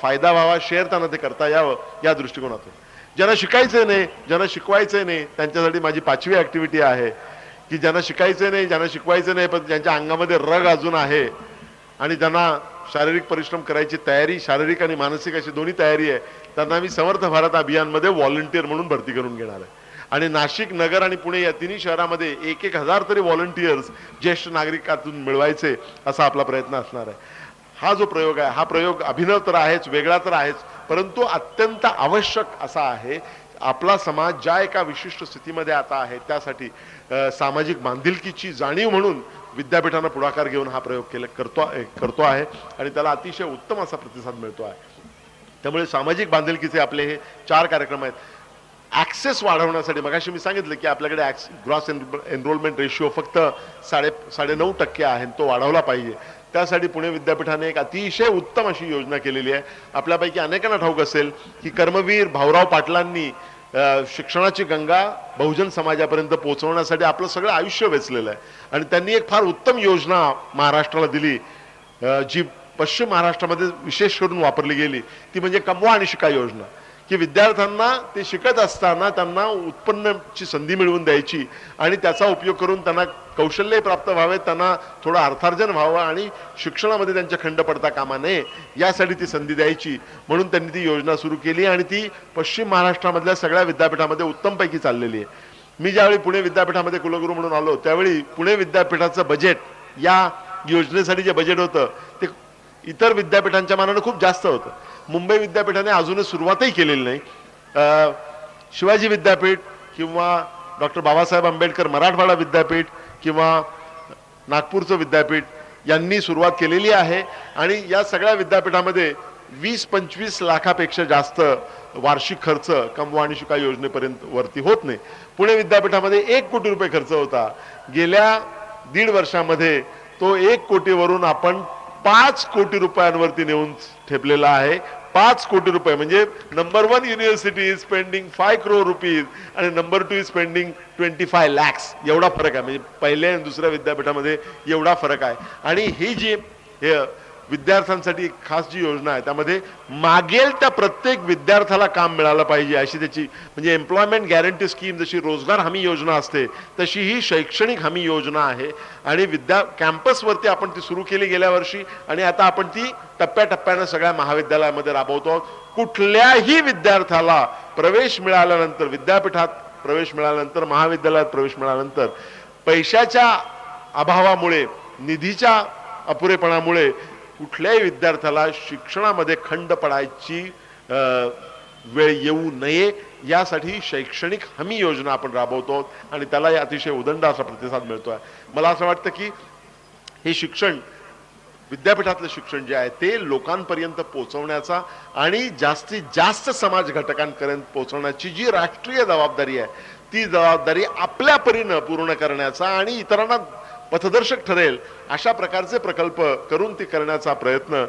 फायदा व्हावा, शेअर त्यांना ते करता यावं या दृष्टिकोनातून. ज्यांना शिकायचं नाही, ज्यांना शिकवायचं नाही, त्यांच्यासाठी माझी 5वी ऍक्टिव्हिटी आहे की ज्यांना शिकायचं नाही, ज्यांना शिकवायचं नाही, पण ज्यांच्या अंगामध्ये रग अजून आहे आणि ज्यांना शारीरिक परिश्रम करायची तयारी, शारीरिक आणि मानसिक अशी दोन्ही तयारी आहे, त्यांना मी समर्थ भारत अभियानमध्ये व्हॉलंटियर म्हणून भरती करून घेणार आहे. आणि नाशिक, नगर आणि पुणे या तिन्ही शहरामध्ये 1,000 तरी व्हॉलंटियर्स ज्येष्ठ नागरिकातून मिळवायचे असा आपला प्रयत्न असणार आहे. हा जो प्रयोग आहे, हा प्रयोग अभिनव तर आहेच, वेगळा तर आहेच, परंतु अत्यंत आवश्यक असा आहे. आपला समाज ज्या एका विशिष्ट स्थितीमध्ये आता आहे त्यासाठी सामाजिक बांधिलकीची जाणीव म्हणून विद्यापीठानं पुढाकार घेऊन हा प्रयोग करतो आहे आणि त्याला अतिशय उत्तम असा प्रतिसाद मिळतो आहे. त्यामुळे सामाजिक बांधिलकीचे आपले हे 4 कार्यक्रम आहेत. ऍक्सेस वाढवण्यासाठी मगाशी मी सांगितलं की आपल्याकडे ग्रॉस एनरोलमेंट रेशिओ फक्त 9.5% आहे, तो वाढवला पाहिजे. त्यासाठी पुणे विद्यापीठाने एक अतिशय उत्तम अशी योजना केलेली आहे. आपल्यापैकी अनेकांना ठाऊक असेल की कर्मवीर भाऊराव पाटलांनी शिक्षणाची गंगा बहुजन समाजापर्यंत पोहोचवण्यासाठी आपलं सगळं आयुष्य वेचलेलं आहे. आणि त्यांनी एक फार उत्तम योजना महाराष्ट्राला दिली, जी पश्चिम महाराष्ट्रामध्ये विशेष करून वापरली गेली, ती म्हणजे कमवा आणि शिका योजना. की विद्यार्थ्यांना ते शिकत असताना त्यांना उत्पन्नाची संधी मिळवून द्यायची आणि त्याचा उपयोग करून त्यांना कौशल्य प्राप्त व्हावे, त्यांना थोडं अर्थार्जन व्हावं आणि शिक्षणामध्ये त्यांच्या खंड पडता कामा नये यासाठी ती संधी द्यायची. म्हणून त्यांनी ती योजना सुरू केली आणि ती पश्चिम महाराष्ट्रामधल्या सगळ्या विद्यापीठामध्ये उत्तमपैकी चाललेली आहे. मी ज्यावेळी पुणे विद्यापीठामध्ये कुलगुरू म्हणून आलो त्यावेळी पुणे विद्यापीठाचं बजेट, या योजनेसाठी जे बजेट होतं ते इतर विद्यापीठांच्या मानाने खूप जास्त होतं. मुंबई विद्यापीठाने अजूनही सुरुवातही केलेली नाही. शिवाजी विद्यापीठ किंवा डॉक्टर बाबासाहेब आंबेडकर मराठवाडा विद्यापीठ किंवा नागपूरचं विद्यापीठ यांनी सुरुवात केलेली आहे. आणि या सगळ्या विद्यापीठामध्ये 20-25 लाखापेक्षा जास्त वार्षिक खर्च कमवा आणि शिका योजनेपर्यंत वरती होत नाही. पुणे विद्यापीठामध्ये 1 कोटी रुपये खर्च होता. गेल्या 1.5 वर्षामध्ये तो 1 कोटीवरून आपण 5 कोटी रुपयांवरती नेऊन ठेपलेला आहे. 5 कोटी रुपये म्हणजे number 1 university is spending 5 crore rupees आणि नंबर 2 इज स्पेंडिंग 25 lakhs. एवढा फरक आहे. म्हणजे पहिल्या आणि दुसऱ्या विद्यापीठामध्ये एवढा फरक आहे. आणि ही जी विद्यार्थ्यांसाठी खास जी योजना आहे त्यामध्ये मागेल त्या प्रत्येक विद्यार्थ्याला काम मिळालं पाहिजे अशी त्याची म्हणजे एम्प्लॉयमेंट गॅरंटी स्कीम जशी रोजगार हमी योजना असते तशी ही शैक्षणिक हमी योजना आहे. आणि कॅम्पसवरती आपण ती सुरू केली गेल्या वर्षी आणि आता आपण ती टप्प्याटप्प्याने सगळ्या महाविद्यालयामध्ये राबवतो. कुठल्याही विद्यार्थ्याला प्रवेश मिळाल्यानंतर, विद्यापीठात प्रवेश मिळाल्यानंतर, महाविद्यालयात प्रवेश मिळाल्यानंतर पैशाच्या अभावामुळे, निधीच्या अपुरेपणामुळे कुठल्याही विद्यार्थ्याला शिक्षणामध्ये खंड पडायची वेळ येऊ नये यासाठी शैक्षणिक हमी योजना आपण राबवतो आणि त्याला अतिशय उदंड असा प्रतिसाद मिळतोय. मला असं वाटतं की हे शिक्षण, विद्यापीठातलं शिक्षण जे आहे ते लोकांपर्यंत पोहोचवण्याचा आणि जास्तीत जास्त समाज घटकांपर्यंत पोहोचवण्याची जी राष्ट्रीय जबाबदारी आहे ती जबाबदारी आपल्या परीनं पूर्ण करण्याचा आणि इतरांना पथदर्शक ठरेल अशा प्रकारचे प्रकल्प करून ते करण्याचा प्रयत्न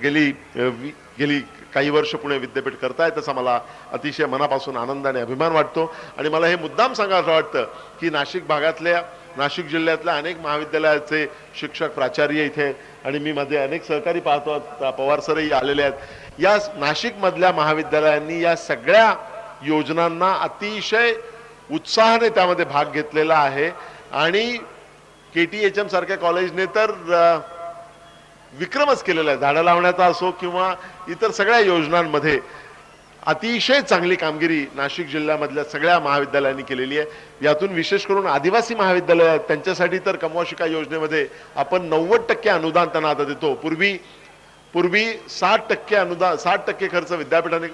गेली काही वर्ष पुणे विद्यापीठ करताय. त्याचा मला अतिशय मनापासून आनंद आणि अभिमान वाटतो. आणि मला हे मुद्दाम सांगायचं वाटतं की नाशिक जिल्ह्यातल्या अनेक महाविद्यालयाचे शिक्षक, प्राचार्य इथे आणि मी माझे अनेक सहकारी पाहतो, पवार सरही आलेले आहेत. या नाशिकमधल्या महाविद्यालयांनी या सगळ्या योजनांना अतिशय उत्साहाने त्यामध्ये भाग घेतलेला आहे. आणि KTHM सारख्या कॉलेजने तर विक्रमच केलेला आहे. झाडं लावण्याचा असो किंवा इतर सगळ्या योजनांमध्ये अतिशय चांगली कामगिरी नाशिक जिल्ह्यामधल्या सगळ्या महाविद्यालयांनी केलेली आहे. यातून विशेष करून आदिवासी महाविद्यालय आहेत त्यांच्यासाठी तर कमवा शिका योजनेमध्ये आपण 90% अनुदान त्यांना आता देतो. पूर्वी 60% अनुदान, 60% खर्च विद्यापीठाने,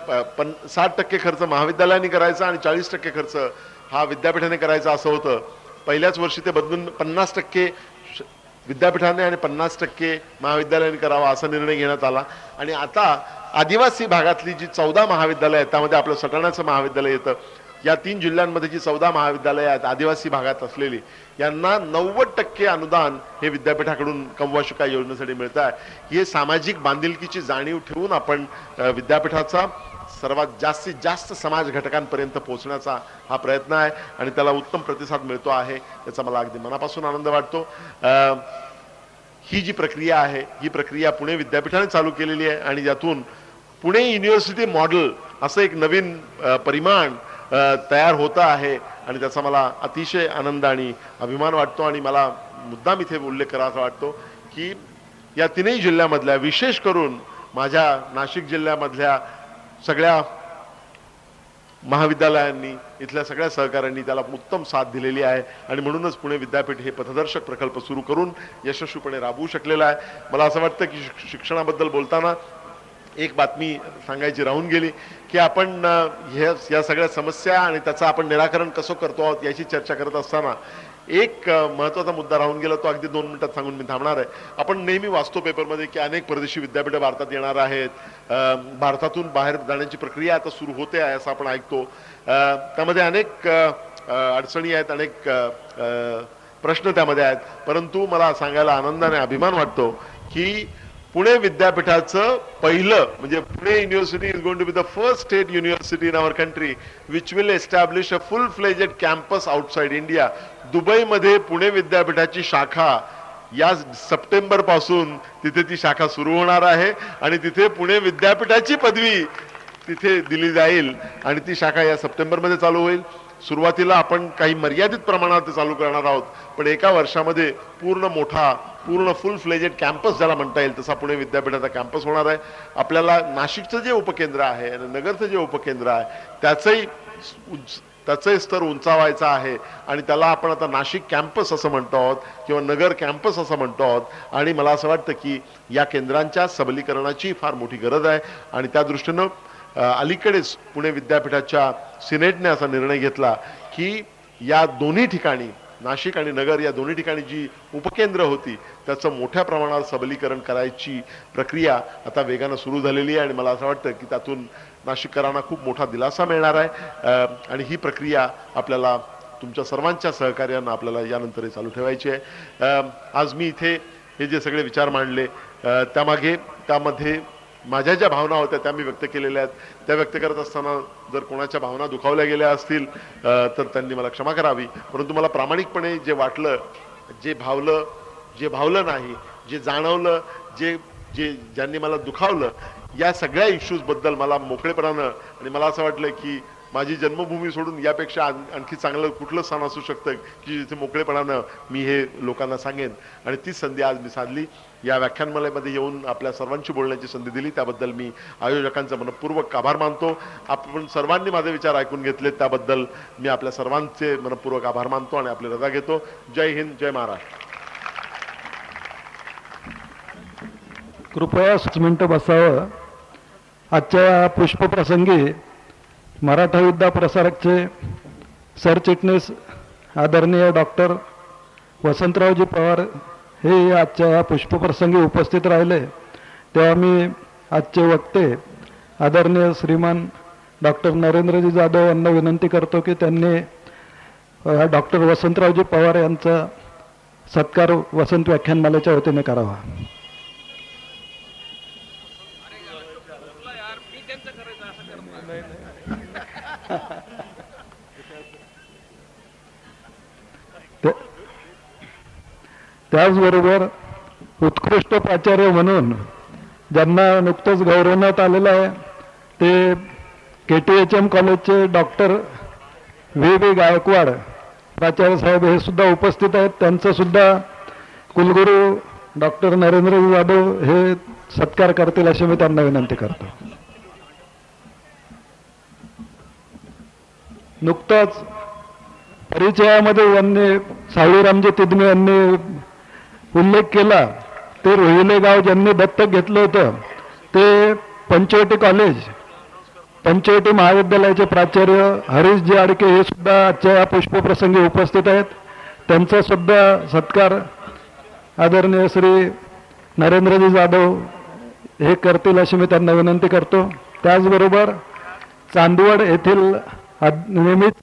60% खर्च महाविद्यालयाने करायचा आणि 40% खर्च हा विद्यापीठाने करायचा असं होतं. पहिल्याच वर्षी ते बदलून 50% विद्यापीठाने आणि 50% महाविद्यालयाने करावा असा निर्णय घेण्यात आला. आणि आता आदिवासी भागातली जी 14 महाविद्यालय आहेत त्यामध्ये आपलं सटाण्याचं महाविद्यालय येतं. या 3 जिल्ह्यांमध्ये जी 14 महाविद्यालय आहेत आदिवासी भागात असलेली, यांना 90% अनुदान हे विद्यापीठाकडून कमवा शिका योजनेसाठी मिळत आहे. हे सामाजिक बांधिलकीची जाणीव ठेवून आपण विद्यापीठाचा सर्वात जास्तीत जास्त समाज घटकांपर्यंत पोहोचण्याचा हा प्रयत्न आहे आणि त्याला उत्तम प्रतिसाद मिळतो आहे. याचा मला अगदी मनापासून आनंद वाटतो. ही जी प्रक्रिया आहे ही प्रक्रिया पुणे विद्यापीठाने चालू केलेली आहे आणि यातून पुणे युनिव्हर्सिटी मॉडेल असं एक नवीन परिमाण तयार होतं आहे आणि त्याचा मला अतिशय आनंद आणि अभिमान वाटतो. आणि मला मुद्दाम इथे उल्लेख करायचा वाटतो की या 3ही जिल्ह्यामधल्या, विशेष करून माझ्या नाशिक जिल्ह्यामधल्या सगळ्या महाविद्यालयांनी, इथल्या सगळ्या सहकाऱ्यांनी त्याला उत्तम साथ दिलेली आहे आणि म्हणूनच पुणे विद्यापीठ हे पथदर्शक प्रकल्प सुरू करून यशस्वीपणे राबवू शकलेला आहे. मला असं वाटतं की शिक्षणाबद्दल बोलताना एक बातमी सांगायची राहून गेली की आपण या सगळ्या समस्या आणि त्याचं आपण निराकरण कसं करतो आहोत याची चर्चा करत असताना एक महत्त्वाचा मुद्दा राहून गेला, तो अगदी 2 मिनिटात सांगून मी थांबणार आहे. आपण नेहमी वाचतो पेपरमध्ये की अनेक परदेशी विद्यापीठं भारतात येणार आहेत, भारतातून बाहेर जाण्याची प्रक्रिया आता सुरू होते आहे असं आपण ऐकतो. त्यामध्ये अनेक अडचणी आहेत, अनेक प्रश्न त्यामध्ये आहेत. परंतु मला सांगायला आनंदाने अभिमान वाटतो की पुणे विद्यापीठाचं पहिलं म्हणजे Pune university is going to be the first state university in our country which will establish a full fledged campus outside India. दुबईमध्ये पुणे विद्यापीठाची शाखा या सप्टेंबर पासून तिथे ती शाखा सुरू होणार आहे आणि तिथे पुणे विद्यापीठाची पदवी तिथे दिली जाईल आणि ती शाखा या सप्टेंबरमध्ये चालू होईल. सुरुवातीला आपण काही मर्यादित प्रमाणात चालू करणार आहोत, पण एका वर्षामध्ये पूर्ण फुल फ्लेजेड कॅम्पस ज्याला म्हणता येईल तसा पुणे विद्यापीठाचा कॅम्पस होणार आहे. आपल्याला नाशिकचं जे उपकेंद्र आहे आणि नगरचं जे उपकेंद्र आहे त्याचंही स्तर उंचावायचा आहे आणि त्याला आपण आता नाशिक कॅम्पस असं म्हणतो आहोत किंवा नगर कॅम्पस असं म्हणतो आहोत. आणि मला असं वाटतं की या केंद्रांच्या सबलीकरणाची फार मोठी गरज आहे आणि त्या दृष्टीनं अलीकडेच पुणे विद्यापीठाच्या सिनेटने असा निर्णय घेतला की या दोन्ही ठिकाणी, नाशिक आणि नगर या दोन्ही ठिकाणी जी उपकेंद्र होती त्याचं मोठ्या प्रमाणावर सबलीकरण करायची प्रक्रिया आता वेगानं सुरू झालेली आहे आणि मला असं वाटतं की त्यातून नाशिककरांना खूप मोठा दिलासा मिळणार आहे. आणि ही प्रक्रिया आपल्याला तुमच्या सर्वांच्या सहकार्यानं आपल्याला यानंतरही चालू ठेवायची आहे. आज मी इथे हे जे सगळे विचार मांडले त्यामध्ये माझ्या ज्या भावना होत्या त्या मी व्यक्त केलेल्या आहेत. त्या व्यक्त करत असताना जर कोणाच्या भावना दुखावल्या गेल्या असतील तर त्यांनी मला क्षमा करावी. परंतु मला प्रामाणिकपणे जे वाटलं, जे भावलं नाही, जे जाणवलं, ज्यांनी मला दुखावलं, या सगळ्या इश्यूजबद्दल मला मोकळेपणानं, आणि मला असं वाटलं की माझी जन्मभूमी सोडून यापेक्षा आणखी चांगलं कुठलं स्थान असू शकतं की जिथे मोकळेपणानं मी हे लोकांना सांगेन. आणि तीच संधी आज मी साधली. या व्याख्यानमालेमध्ये येऊन आपल्या सर्वांशी बोलण्याची संधी दिली त्याबद्दल मी आयोजकांचा मनपूर्वक आभार मानतो. आपण सर्वांनी माझे विचार ऐकून घेतले त्याबद्दल मी आपल्या सर्वांचे मनपूर्वक आभार मानतो आणि आपली रजा घेतो. जय हिंद, जय महाराष्ट्र. कृपया 5 मिनिटं बसावं. आजच्या पुष्पप्रसंगी मराठा विद्या प्रसारकचे सरचिटणीस आदरणीय डॉक्टर वसंतरावजी पवार हे आजच्या या पुष्पप्रसंगी उपस्थित राहिले, तेव्हा मी आजचे वक्ते आदरणीय श्रीमान डॉक्टर नरेंद्रजी जाधव यांना विनंती करतो की त्यांनी डॉक्टर वसंतरावजी पवार यांचा सत्कार वसंत व्याख्यानमालेच्या वतीने करावा. त्याचबरोबर उत्कृष्ट प्राचार्य म्हणून ज्यांना नुकतंच गौरवण्यात आलेलं आहे ते KTHM कॉलेजचे डॉक्टर V गायकवाड प्राचार्य साहेब हे सुद्धा उपस्थित आहेत. त्यांचं सुद्धा कुलगुरू डॉक्टर नरेंद्र जाधव हे सत्कार करतील अशी मी त्यांना विनंती करतो. नुकताच परिचयामध्ये यांनी सावळीरामजी तिदमे यांनी उल्लेख केला ते रोहिले गाव ज्यांनी दत्तक घेतलं होतं ते पंचवटी महाविद्यालयाचे प्राचार्य हरीशजी आडके हे सुद्धा आजच्या या पुष्पप्रसंगी उपस्थित आहेत. त्यांचा सुद्धा सत्कार आदरणीय श्री नरेंद्रजी जाधव हे करतील अशी मी त्यांना विनंती करतो. त्याचबरोबर चांदवड येथील नियमित